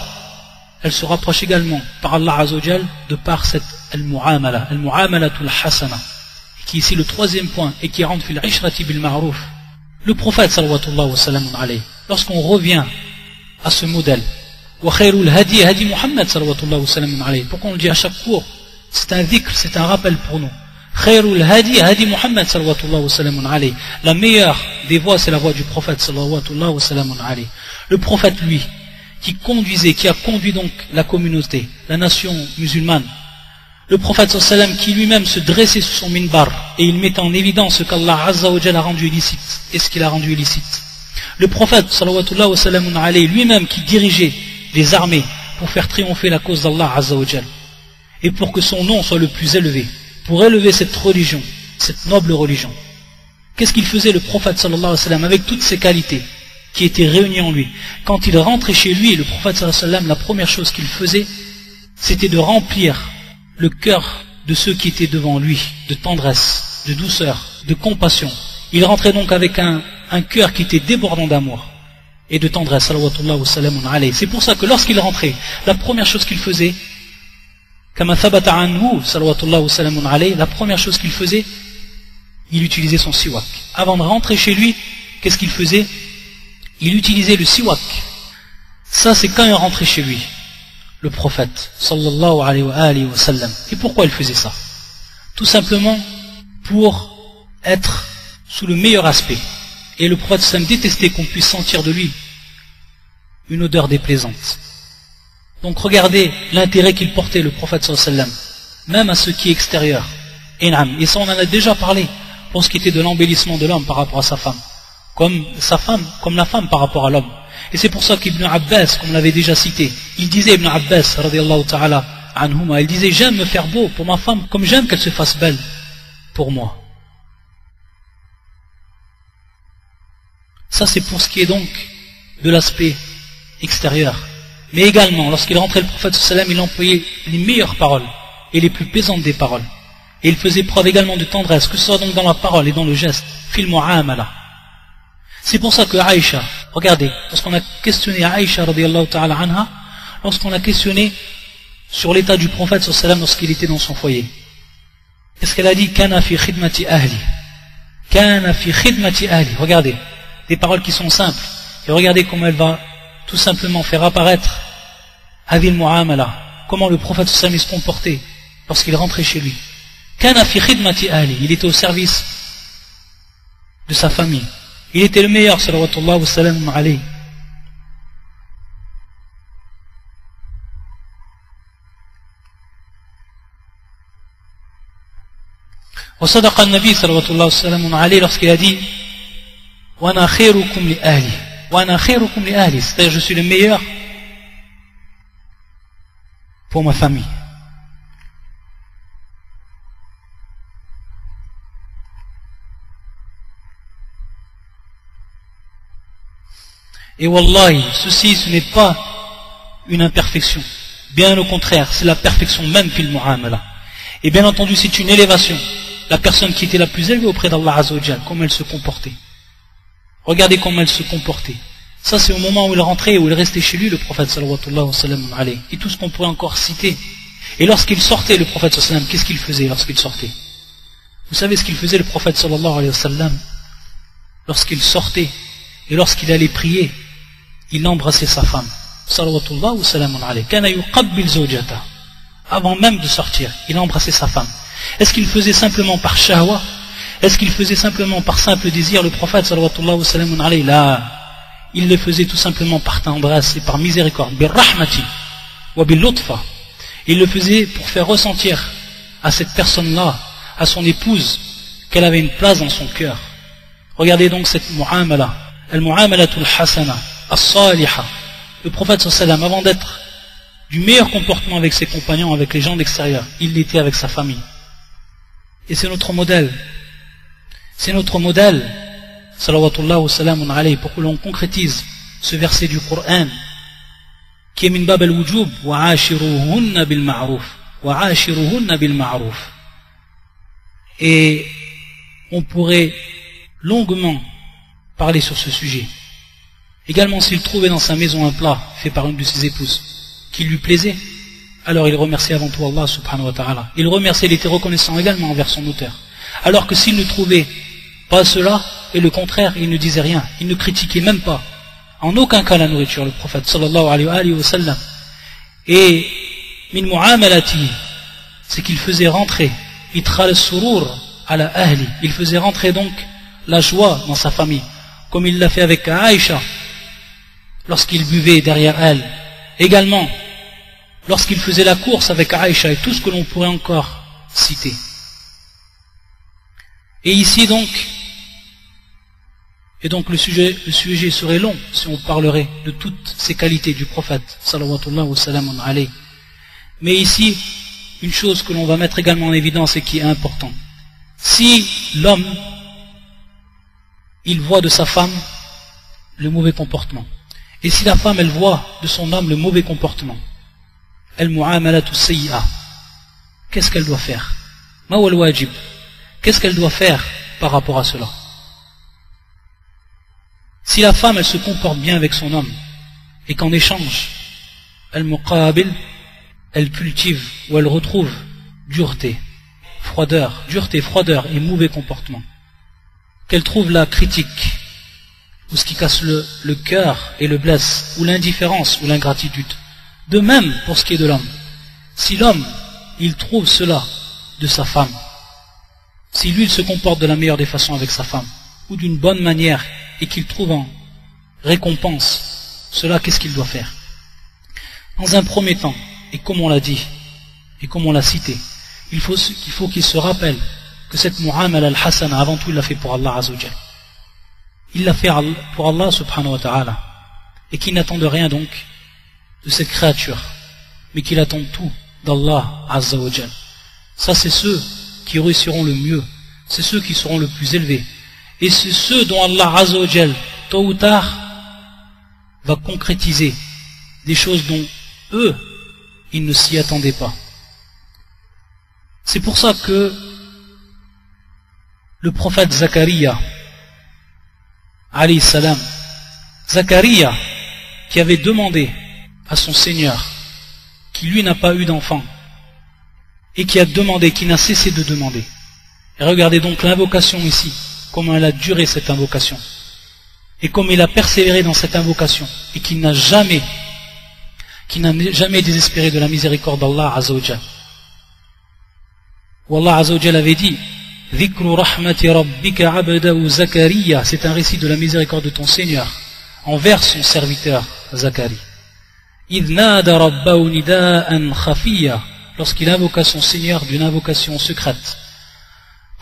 elle se rapproche également par Allah azza wa jal de par cette al-mu'amalatul hasana, qui est ici le troisième point et qui rentre fil ishrati bil ma'ruf. Le prophète sallallahu sallam alayhi, lorsqu'on revient à ce modèle, wa khayrul hadi hadi Muhammad sallallahu sallam alayhi, pourquoi on le dit à chaque cours? C'est un dhikr, c'est un rappel pour nous. Khayrul hadi hadi Muhammad sallallahu sallam alayhi, la meilleure des voies c'est la voie du prophète sallallahu sallam alayhi. Le prophète lui qui conduisait, qui a conduit donc la communauté, la nation musulmane, le prophète sallallahu alayhi wa sallam qui lui-même se dressait sous son minbar et il mettait en évidence ce qu'Allah azza wa jalla a rendu illicite et ce qu'il a rendu illicite. Le prophète sallallahu wa sallam alayhi lui-même qui dirigeait les armées pour faire triompher la cause d'Allah azza wa jalla et pour que son nom soit le plus élevé, pour élever cette religion, cette noble religion. Qu'est-ce qu'il faisait le prophète sallallahu alayhi wa sallam avec toutes ses qualités qui étaient réunies en lui? Quand il rentrait chez lui, le prophète sallallahu alayhi wa sallam, la première chose qu'il faisait, c'était de remplir le cœur de ceux qui étaient devant lui, de tendresse, de douceur, de compassion. Il rentrait donc avec un cœur qui était débordant d'amour et de tendresse. C'est pour ça que lorsqu'il rentrait, la première chose qu'il faisait, la première chose qu'il faisait, il utilisait son siwak. Avant de rentrer chez lui, qu'est-ce qu'il faisait? Il utilisait le siwak. Ça, c'est quand il rentrait chez lui, le prophète sallallahu alayhi wa sallam. Et pourquoi il faisait ça? Tout simplement pour être sous le meilleur aspect. Et le prophète sallam détestait qu'on puisse sentir de lui une odeur déplaisante. Donc regardez l'intérêt qu'il portait, le prophète sallallahu alayhi wa sallam, même à ce qui est extérieur. Et ça on en a déjà parlé pour ce qui était de l'embellissement de l'homme par rapport à sa femme, comme la femme par rapport à l'homme. Et c'est pour ça qu'Ibn Abbas, comme on l'avait déjà cité, il disait, Ibn Abbas radiyallahu ta'ala anhuma, il disait, j'aime me faire beau pour ma femme comme j'aime qu'elle se fasse belle pour moi. Ça c'est pour ce qui est donc de l'aspect extérieur. Mais également, lorsqu'il rentrait le prophète sallam, il employait les meilleures paroles et les plus plaisantes des paroles. Et il faisait preuve également de tendresse, que ce soit donc dans la parole et dans le geste. Fil mu'amala. C'est pour ça que Aïcha, regardez, lorsqu'on a questionné Aïcha radiyallahu ta'ala anha, lorsqu'on a questionné sur l'état du prophète sallam lorsqu'il était dans son foyer, Qu'est-ce qu'elle a dit? Kana fi khidmati ahli. Kana fi khidmati ahli. Regardez, des paroles qui sont simples. Et regardez comment elle va tout simplement faire apparaître Hadil Mu'amala. Comment le prophète sallallahu alayhi wa sallam se comportait lorsqu'il rentrait chez lui. Kana fi khidmati ahli. Il était au service de sa famille. Il était le meilleur, salawatullah wa salam alayhi. وصدق النبي صلى الله عليه وسلم عليه lorsqu'il a dit وأنا خيركم لأهلي وأنا خيركم لأهلي, c'est-à-dire je suis le meilleur pour ma famille. Et wallahi, ceci ce n'est pas une imperfection, bien au contraire, c'est la perfection même fil mu'amala. Et bien entendu c'est une élévation. La personne qui était la plus élevée auprès d'Allah Azza wa Jal, comment elle se comportait. Regardez comment elle se comportait. Ça c'est au moment où il rentrait, où il restait chez lui, le prophète sallallahu alayhi wa sallam, et tout ce qu'on pourrait encore citer. Et lorsqu'il sortait, le prophète sallallahu alayhi wa sallam, qu'est-ce qu'il faisait lorsqu'il sortait? Vous savez ce qu'il faisait le prophète sallallahu alayhi wa sallam? Lorsqu'il sortait et lorsqu'il allait prier, il embrassait sa femme. Sallallahu wa sallam alayhi. Kana yuqabbil zawjata. Avant même de sortir, il embrassait sa femme. Est-ce qu'il faisait simplement par shahwa? Est-ce qu'il faisait simplement par simple désir? Le prophète sallallahu wa sallam alayhi, là, il le faisait tout simplement par tendresse et par miséricorde. Bir rahmati wa bil lutfa. Il le faisait pour faire ressentir à cette personne-là, à son épouse, qu'elle avait une place dans son cœur. Regardez donc cette mu'amala, al-mu'amalatul hasana, as-saliha. Le prophète sallallahu wa sallam, avant d'être du meilleur comportement avec ses compagnons, avec les gens d'extérieur, il l'était avec sa famille. Et c'est notre modèle. C'est notre modèle, salawatullah wa salamun alayhi, pour que l'on concrétise ce verset du Coran, qui est min bab al-wujub, wa ashiruhunna bil ma'ruf. Wa ashiruhunna bil ma'ruf. Et on pourrait longuement parler sur ce sujet. Également, s'il trouvait dans sa maison un plat fait par une de ses épouses qui lui plaisait, alors il remerciait avant tout Allah subhanahu wa ta'ala. Il remerciait, il était reconnaissant également envers son auteur. Alors que s'il ne trouvait pas cela, et le contraire, il ne disait rien, il ne critiquait même pas, en aucun cas la nourriture, le prophète sallallahu alayhi wa sallam. Et min mu'amalati, c'est qu'il faisait rentrer itral surur ala ahli, il faisait rentrer donc la joie dans sa famille, comme il l'a fait avec Aïcha lorsqu'il buvait derrière elle. Également, lorsqu'il faisait la course avec Aïcha et tout ce que l'on pourrait encore citer. Et ici donc, le sujet serait long si on parlerait de toutes ces qualités du prophète sallallahu wa sallam alayhi. Mais ici, une chose que l'on va mettre également en évidence et qui est importante. Si l'homme, il voit de sa femme le mauvais comportement, et si la femme, elle voit de son homme le mauvais comportement, al-mu'amalatu sayyi'a, qu'est-ce qu'elle doit faire? Ma wal wajib, qu'est-ce qu'elle doit faire par rapport à cela? Si la femme, elle se comporte bien avec son homme, et qu'en échange, al-muqabil, elle cultive ou elle retrouve dureté, froideur et mauvais comportement, qu'elle trouve la critique, ou ce qui casse le cœur et le blesse, ou l'indifférence ou l'ingratitude. De même pour ce qui est de l'homme. Si l'homme, il trouve cela de sa femme, si lui il se comporte de la meilleure des façons avec sa femme, ou d'une bonne manière, et qu'il trouve en récompense cela, qu'est-ce qu'il doit faire? Dans un premier temps, et comme on l'a dit, et comme on l'a cité, il faut qu'il se rappelle que cette mu'amala al-hasana, avant tout il l'a fait pour Allah Azza wa Jal. Il l'a fait pour Allah subhanahu wa ta'ala, et qu'il n'attend de rien donc de cette créature, mais qu'il attend tout d'Allah Azza wa Jal. Ça c'est ceux qui réussiront le mieux, c'est ceux qui seront le plus élevés, et c'est ceux dont Allah Azza wa Jal, tôt ou tard, va concrétiser des choses dont eux, ils ne s'y attendaient pas. C'est pour ça que le prophète Zakaria, alayhi salam, Zakaria, qui avait demandé à son Seigneur, qui lui n'a pas eu d'enfant, et qui a demandé, qui n'a cessé de demander. Et regardez donc l'invocation ici, comment elle a duré cette invocation, et comme il a persévéré dans cette invocation, et qu'il n'a jamais désespéré de la miséricorde d'Allah Azza wa Jal. Où Allah Azza wa Jal avait dit Dhikru rahmati rabbika abdahu Zakaria, c'est un récit de la miséricorde de ton Seigneur envers son serviteur Zacharie. Idh nada rabbahu nida'an khafiya, lorsqu'il invoqua son Seigneur d'une invocation secrète.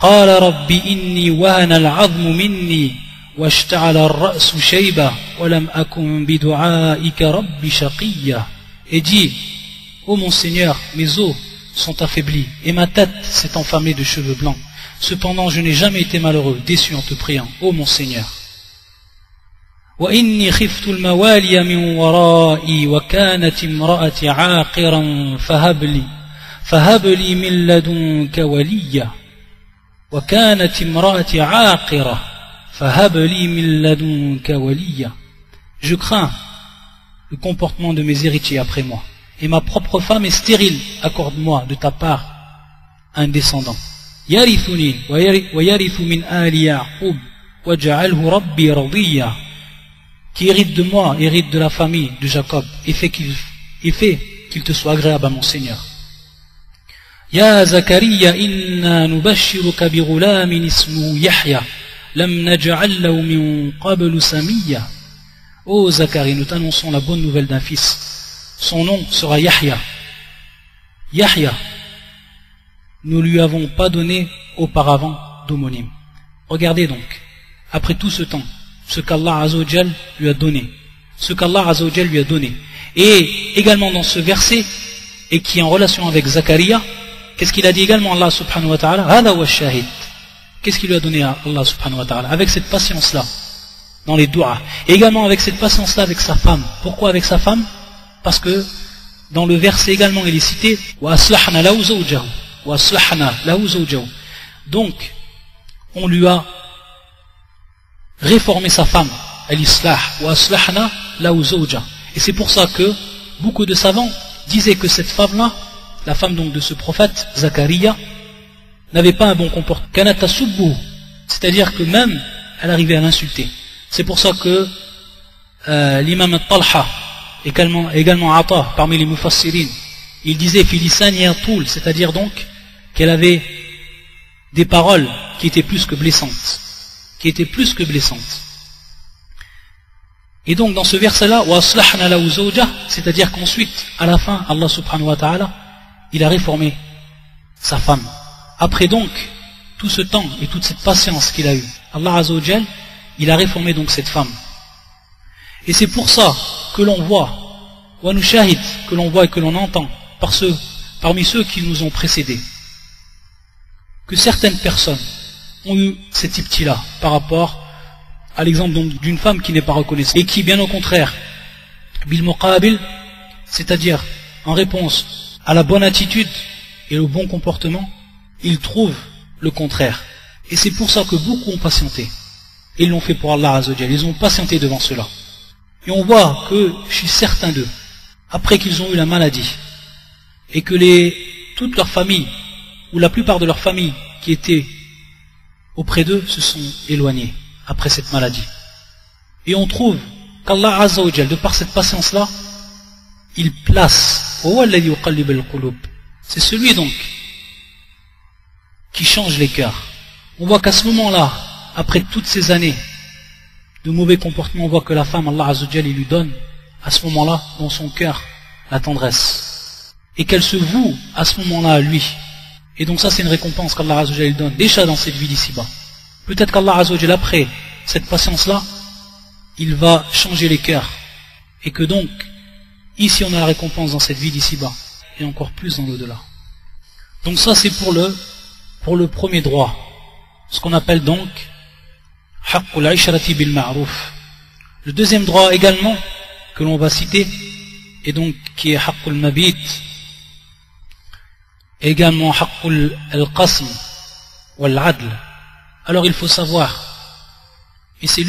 Qala rabbi inni wahana al-'azmu minni washta'ala ar-ra'su shayba wa lam akun bidu'aika rabbi shaqiyya. Et dit, ô mon Seigneur, mes os sont affaiblis et ma tête s'est enflammée de cheveux blancs. Cependant, je n'ai jamais été malheureux, déçu en te priant, ô mon Seigneur. وإني خفت الموالي من ورائي وكانت امرأتي عاقرا فهب لي من لدنك وليا وكانت امرأتي عاقرة فهب لي من لدنك وليا. Je crains le comportement de mes héritiers après moi, et ma propre femme est stérile, accorde-moi de ta part un descendant. يرثني ويرث من آل يعقوب واجعله ربي رضيا, qui hérite de moi, hérite de la famille de Jacob, et fait qu'il te soit agréable à mon Seigneur. Ya Zakaria, inna nubashiruka bi ghulamin ismuhu Yahya, lam naj'al lahu min qablu samiyya. Ô Zacharie, nous t'annonçons la bonne nouvelle d'un fils. Son nom sera Yahya. Yahya, nous lui avons pas donné auparavant d'homonyme. Regardez donc, après tout ce temps, ce qu'Allah Azza wa Jal lui a donné. Ce qu'Allah Azza wa Jal lui a donné. Et également dans ce verset, et qui est en relation avec Zacharia, qu'est-ce qu'il a dit également Allah subhanahu wa ta'ala? Hada wa shahid. Qu'est-ce qu'il lui a donné à Allah subhanahu wa ta'ala? Avec cette patience-là, dans les du'as. Et également avec cette patience-là avec sa femme. Pourquoi avec sa femme? Parce que dans le verset également il est cité wa aslahna lahu zawjahu. Wa aslahna lahu zawjahu. Donc, on lui a réformer sa femme, al-islah, wa aslahna lahu zawja. Et c'est pour ça que beaucoup de savants disaient que cette femme-là, la femme donc de ce prophète, Zacharia, n'avait pas un bon comportement. Kanat tasubbu, c'est-à-dire que même elle arrivait à l'insulter. C'est pour ça que l'imam al-Talha, également Ata, parmi les mufassirin, il disait filisani yatul, c'est-à-dire donc qu'elle avait des paroles qui étaient plus que blessantes. Et donc dans ce verset-là, c'est-à-dire qu'ensuite, à la fin, Allah subhanahu wa ta'ala, il a réformé sa femme. Après donc, tout ce temps et toute cette patience qu'il a eue, Allah Azza wa Jal, il a réformé donc cette femme. Et c'est pour ça que l'on voit, wa nushahid, que l'on voit et que l'on entend, parmi ceux qui nous ont précédés, que certaines personnes ont eu cette type-là par rapport à l'exemple d'une femme qui n'est pas reconnaissante et qui, bien au contraire, bil muqabil, c'est-à-dire en réponse à la bonne attitude et au bon comportement, ils trouvent le contraire. Et c'est pour ça que beaucoup ont patienté. Et ils l'ont fait pour Allah Azza wa Jalla. Ils ont patienté devant cela. Et on voit que chez certains d'eux, après qu'ils ont eu la maladie, et que toute leur famille, ou la plupart de leur famille qui étaient auprès d'eux, se sont éloignés après cette maladie. Et on trouve qu'Allah Azza wa Jal, de par cette patience-là, il place, c'est celui donc qui change les cœurs. On voit qu'à ce moment-là, après toutes ces années de mauvais comportements, on voit que la femme, Allah Azza wa Jal, il lui donne à ce moment-là, dans son cœur, la tendresse. Et qu'elle se voue à ce moment-là à lui. Et donc ça c'est une récompense qu'Allah Azza wa Jal donne, déjà dans cette vie d'ici-bas. Peut-être qu'Allah Azza wa Jal, après cette patience-là, il va changer les cœurs. Et que donc, ici on a la récompense dans cette vie d'ici-bas, et encore plus dans l'au-delà. Donc ça c'est pour le premier droit, ce qu'on appelle donc haqqul ishrati bil ma'ruf. Le deuxième droit également, que l'on va citer, et donc qui est haqqul mabit, également haqqul al-qasm wal adl. Alors il faut savoir, et c'est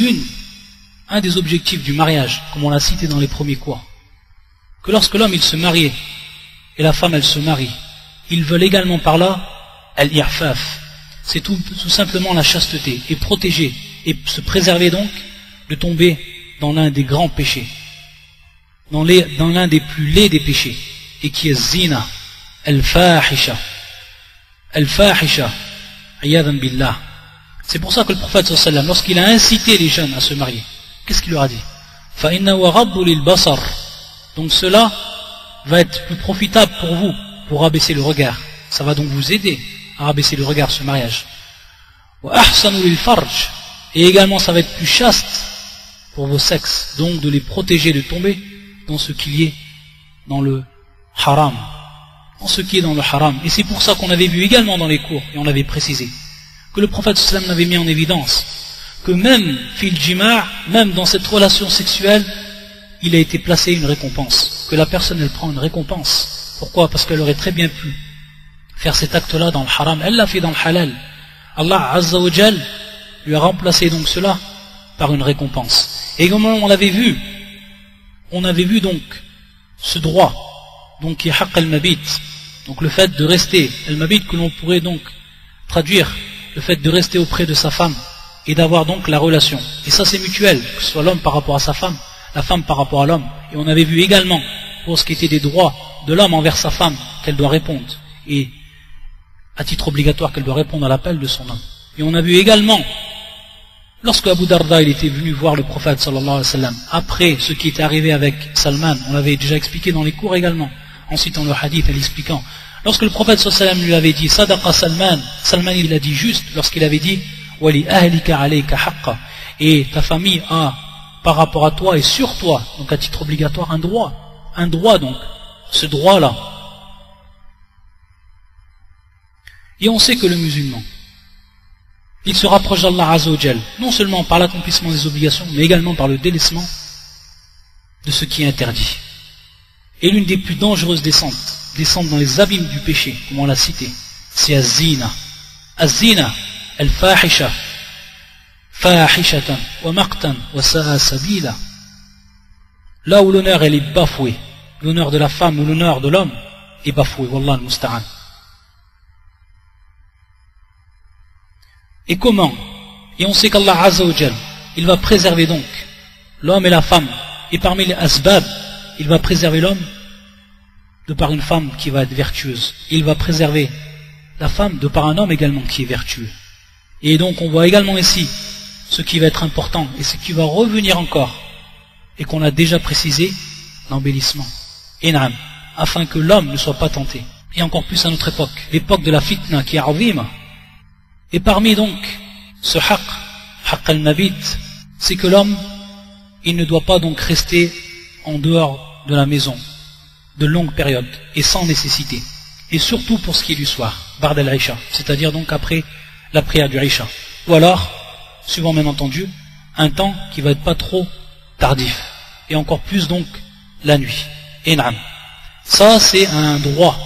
un des objectifs du mariage, comme on l'a cité dans les premiers cours, que lorsque l'homme il se marie et la femme elle se marie, ils veulent également par là al-i'faf. C'est tout simplement la chasteté, et protéger, et se préserver donc de tomber dans l'un des grands péchés, dans l'un des plus laids des péchés, et qui est zina, al-fahisha. Al-fahisha, ayadan billah. C'est pour ça que le prophète sallallahu alayhi wa sallam, lorsqu'il a incité les jeunes à se marier, qu'est-ce qu'il leur a dit? فَإِنَّهُ غَضُّ لِلْبَصَرِ. Donc cela va être plus profitable pour vous, pour abaisser le regard. Ça va donc vous aider à abaisser le regard, ce mariage. وَأَحْسَنُ لِلْفَرْجِ. Et également ça va être plus chaste pour vos sexes, donc de les protéger de tomber dans ce qui est dans le haram. Dans ce qui est dans le haram. Et c'est pour ça qu'on avait vu également dans les cours, et on l'avait précisé, que le prophète sallam avait mis en évidence que même fil jima', même dans cette relation sexuelle, il a été placé une récompense, que la personne elle prend une récompense. Pourquoi? Parce qu'elle aurait très bien pu faire cet acte-là dans le haram, elle l'a fait dans le halal. Allah Azza wa Jal lui a remplacé donc cela par une récompense. Et comme on avait vu donc ce droit, donc qui est haqq al-mabit, donc le fait de rester, al-mabit que l'on pourrait donc traduire, le fait de rester auprès de sa femme et d'avoir donc la relation. Et ça c'est mutuel, que ce soit l'homme par rapport à sa femme, la femme par rapport à l'homme. Et on avait vu également, pour ce qui était des droits de l'homme envers sa femme, qu'elle doit répondre, et à titre obligatoire qu'elle doit répondre à l'appel de son homme. Et on a vu également, lorsque Abu Darda il était venu voir le prophète sallallahu alayhi wa sallam, après ce qui était arrivé avec Salman, on l'avait déjà expliqué dans les cours également, en citant le hadith et l'expliquant. Lorsque le prophète sallallahu alayhi wa sallam lui avait dit Sadaqa Salman, Salman il a dit juste lorsqu'il avait dit Wali ahlika alayka haqqa, et ta famille a par rapport à toi et sur toi, donc à titre obligatoire, un droit donc, ce droit-là. Et on sait que le musulman, il se rapproche d'Allah Azza wa Jal, non seulement par l'accomplissement des obligations, mais également par le délaissement de ce qui est interdit. Et l'une des plus dangereuses descentes dans les abîmes du péché, comme on l'a cité, c'est az-zina. Az-zina, al-fahisha, fahishatan, wa maqtan, wa sa'a sabila. Là où l'honneur elle est bafouée, l'honneur de la femme ou l'honneur de l'homme est bafoué, wallah al-musta'an. Et comment? Et on sait qu'Allah Azza wa Jal, il va préserver donc l'homme et la femme, et parmi les asbab, il va préserver l'homme de par une femme qui va être vertueuse. Il va préserver la femme de par un homme également qui est vertueux. Et donc on voit également ici ce qui va être important et ce qui va revenir encore et qu'on a déjà précisé, l'embellissement. In'am, afin que l'homme ne soit pas tenté. Et encore plus à notre époque, l'époque de la fitna qui est azima. Et parmi donc ce haqq al-mabit, c'est que l'homme, il ne doit pas donc rester en dehors de la maison de longues périodes et sans nécessité. Et surtout pour ce qui est du soir, ba'd al-isha, c'est-à-dire donc après la prière du isha. Ou alors, suivant bien entendu, un temps qui va être pas trop tardif. Et encore plus donc la nuit. Et na'am. Ça c'est un droit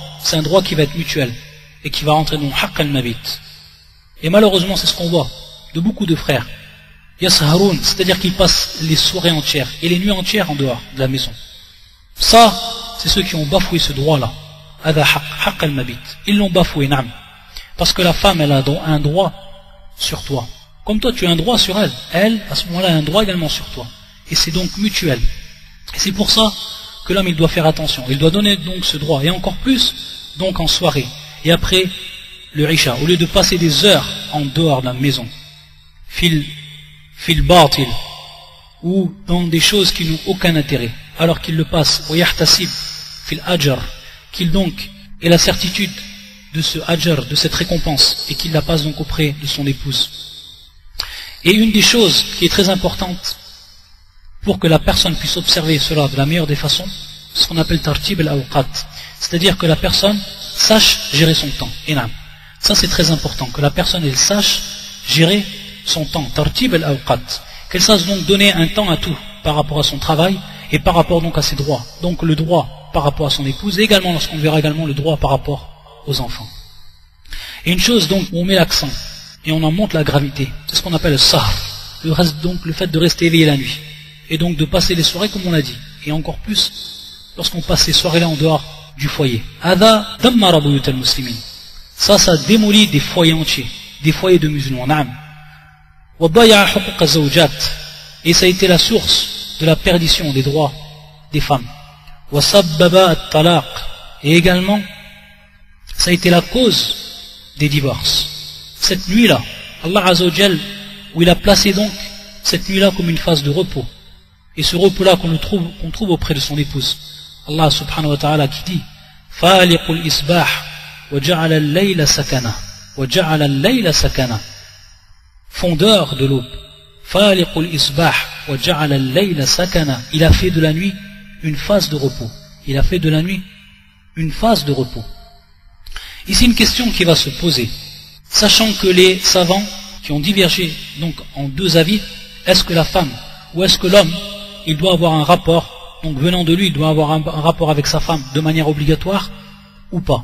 qui va être mutuel et qui va rentrer dans haqq al-mabit. Et malheureusement c'est ce qu'on voit de beaucoup de frères. Yasharoun, c'est-à-dire qu'ils passent les soirées entières et les nuits entières en dehors de la maison. Ça, c'est ceux qui ont bafoué ce droit-là. Haqq al-mabit. Ils l'ont bafoué, na'am. Parce que la femme, elle a un droit sur toi. Comme toi, tu as un droit sur elle. Elle, à ce moment-là, a un droit également sur toi. Et c'est donc mutuel. Et c'est pour ça que l'homme, il doit faire attention. Il doit donner donc ce droit. Et encore plus, donc en soirée. Et après le isha, au lieu de passer des heures en dehors de la maison, fil batil, ou dans des choses qui n'ont aucun intérêt, alors qu'il le passe au yahtasib fil ajr, qu'il donc ait la certitude de ce ajr, de cette récompense, et qu'il la passe donc auprès de son épouse. Et une des choses qui est très importante pour que la personne puisse observer cela de la meilleure des façons, c'est ce qu'on appelle tartib al-awqat, c'est-à-dire que la personne sache gérer son temps. Ça c'est très important, que la personne elle sache gérer son temps, tartib al-awqat, qu'elle sache donc donner un temps à tout par rapport à son travail et par rapport donc à ses droits. Donc le droit par rapport à son épouse et également lorsqu'on verra également le droit par rapport aux enfants. Et une chose donc où on met l'accent et on en montre la gravité, c'est ce qu'on appelle le sahr, donc le fait de rester éveillé la nuit et donc de passer les soirées comme on l'a dit. Et encore plus lorsqu'on passe ces soirées-là en dehors du foyer. هذا دمر بيوت المسلمين. Ça démolit des foyers entiers, des foyers de musulmans. نعم. وضيع حقوق الزوجات. Et ça a été la source de la perdition des droits des femmes. وسبب الطلاق. Et également, ça a été la cause des divorces. Cette nuit-là, Allah Azza wa Jal, où il a placé donc cette nuit-là comme une phase de repos. Et ce repos-là qu'on trouve auprès de son épouse. Allah subhanahu wa ta'ala qui dit فَالِقُ الْإِصْبَاحِ وَجَعَلَ اللَّيْلَ سَكَنًا وَجَعَلَ اللَّيْلَ سَكَنًا. Fondeur de l'aube. فَالِقُ الْإِصْبَاحِ وَجَعَلَ اللَّيْلَ سَكَنًا. Il a fait de la nuit une phase de repos. Il a fait de la nuit une phase de repos. Ici une question qui va se poser. Sachant que les savants qui ont divergé donc en deux avis, est-ce que la femme ou est-ce que l'homme, il doit avoir un rapport, donc venant de lui, il doit avoir un rapport avec sa femme de manière obligatoire ou pas.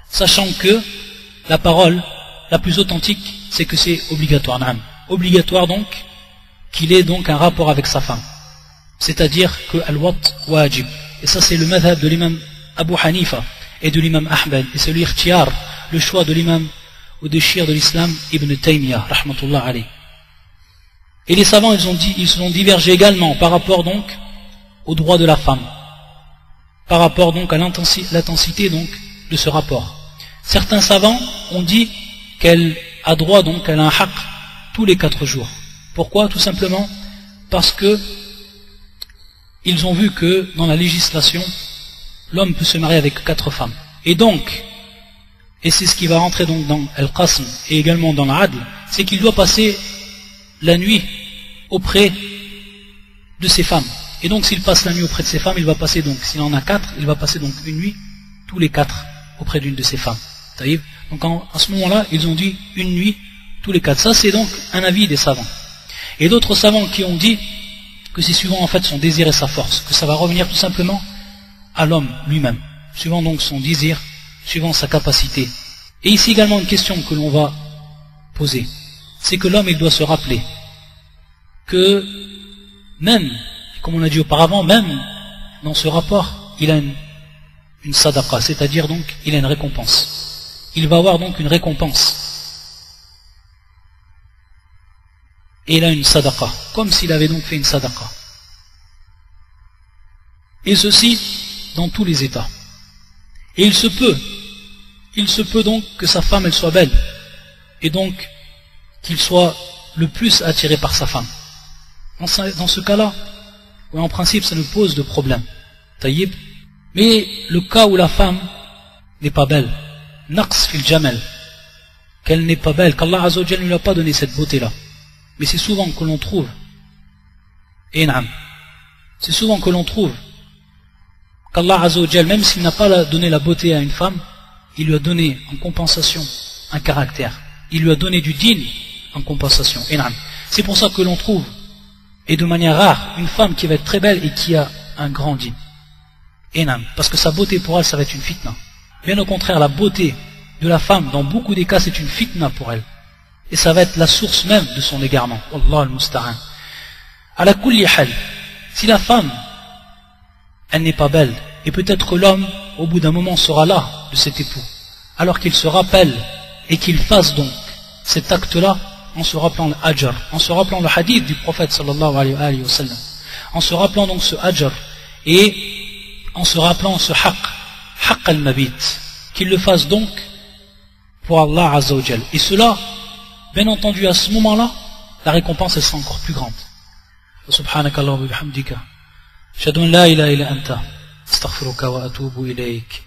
Sachant que la parole la plus authentique, c'est que c'est obligatoire. Obligatoire donc qu'il ait donc un rapport avec sa femme. C'est-à-dire que al-wat wajib. Et ça c'est le madhab de l'imam Abu Hanifa et de l'imam Ahmed. Et c'est l'ikhtiyar, le choix de l'imam ou de shir de l'islam Ibn Taymiyyah, rahmatullah alayh. Et les savants, ils se sont divergés également par rapport donc au droit de la femme, par rapport donc à l'intensité donc de ce rapport. Certains savants ont dit qu'elle a droit donc, elle a un haqq tous les 4 jours. Pourquoi? Tout simplement parce que ils ont vu que dans la législation, l'homme peut se marier avec 4 femmes. Et donc, et c'est ce qui va rentrer donc dans Al-Qasm et également dans l'Adl, c'est qu'il doit passer la nuit auprès de ses femmes. Et donc s'il passe la nuit auprès de ses femmes, il va passer donc, s'il en a 4, il va passer donc une nuit tous les 4 auprès d'une de ses femmes. Donc à ce moment-là, ils ont dit une nuit tous les 4. Ça c'est donc un avis des savants. Et d'autres savants qui ont dit que c'est suivant en fait son désir et sa force, que ça va revenir tout simplement à l'homme lui-même, suivant donc son désir, suivant sa capacité. Et ici également une question que l'on va poser, c'est que l'homme il doit se rappeler que même, comme on a dit auparavant, même dans ce rapport, il a une sadaqa, c'est-à-dire donc il a une récompense. Il va avoir donc une récompense. Et il a une sadaqa, comme s'il avait donc fait une sadaqa. Et ceci dans tous les états. Et il se peut donc que sa femme elle soit belle, et donc qu'il soit le plus attiré par sa femme. Dans ce cas-là, en principe ça ne pose de problème. Taïb. Mais le cas où la femme n'est pas belle, naqs fil jamal, qu'elle n'est pas belle, qu'Allah Azza wa Jalla ne lui a pas donné cette beauté-là. Mais c'est souvent que l'on trouve, c'est souvent que l'on trouve qu'Allah Azza wa Jalla, même s'il n'a pas donné la beauté à une femme, il lui a donné en compensation un caractère. Il lui a donné du din en compensation. C'est pour ça que l'on trouve, et de manière rare, une femme qui va être très belle et qui a un grand din. Parce que sa beauté pour elle, ça va être une fitna. Bien au contraire, la beauté de la femme, dans beaucoup des cas, c'est une fitna pour elle. Et ça va être la source même de son égarement. Wallah al-musta'an. Ala kulli hal, si la femme, elle n'est pas belle, et peut-être l'homme, au bout d'un moment, sera là de cet époux, alors qu'il se rappelle et qu'il fasse donc cet acte-là en se rappelant le ajr, en se rappelant le hadith du prophète sallallahu alayhi wa sallam, en se rappelant donc ce ajr et en se rappelant ce haqq al-mabit, qu'il le fasse donc pour Allah Azza wa Jal. Et cela, bien entendu, à ce moment-là, la récompense elle sera encore plus grande. Subhanakallahumma wa bihamdika, ashhadu an la ilaha illa anta, astaghfiruka wa atubu ilayk.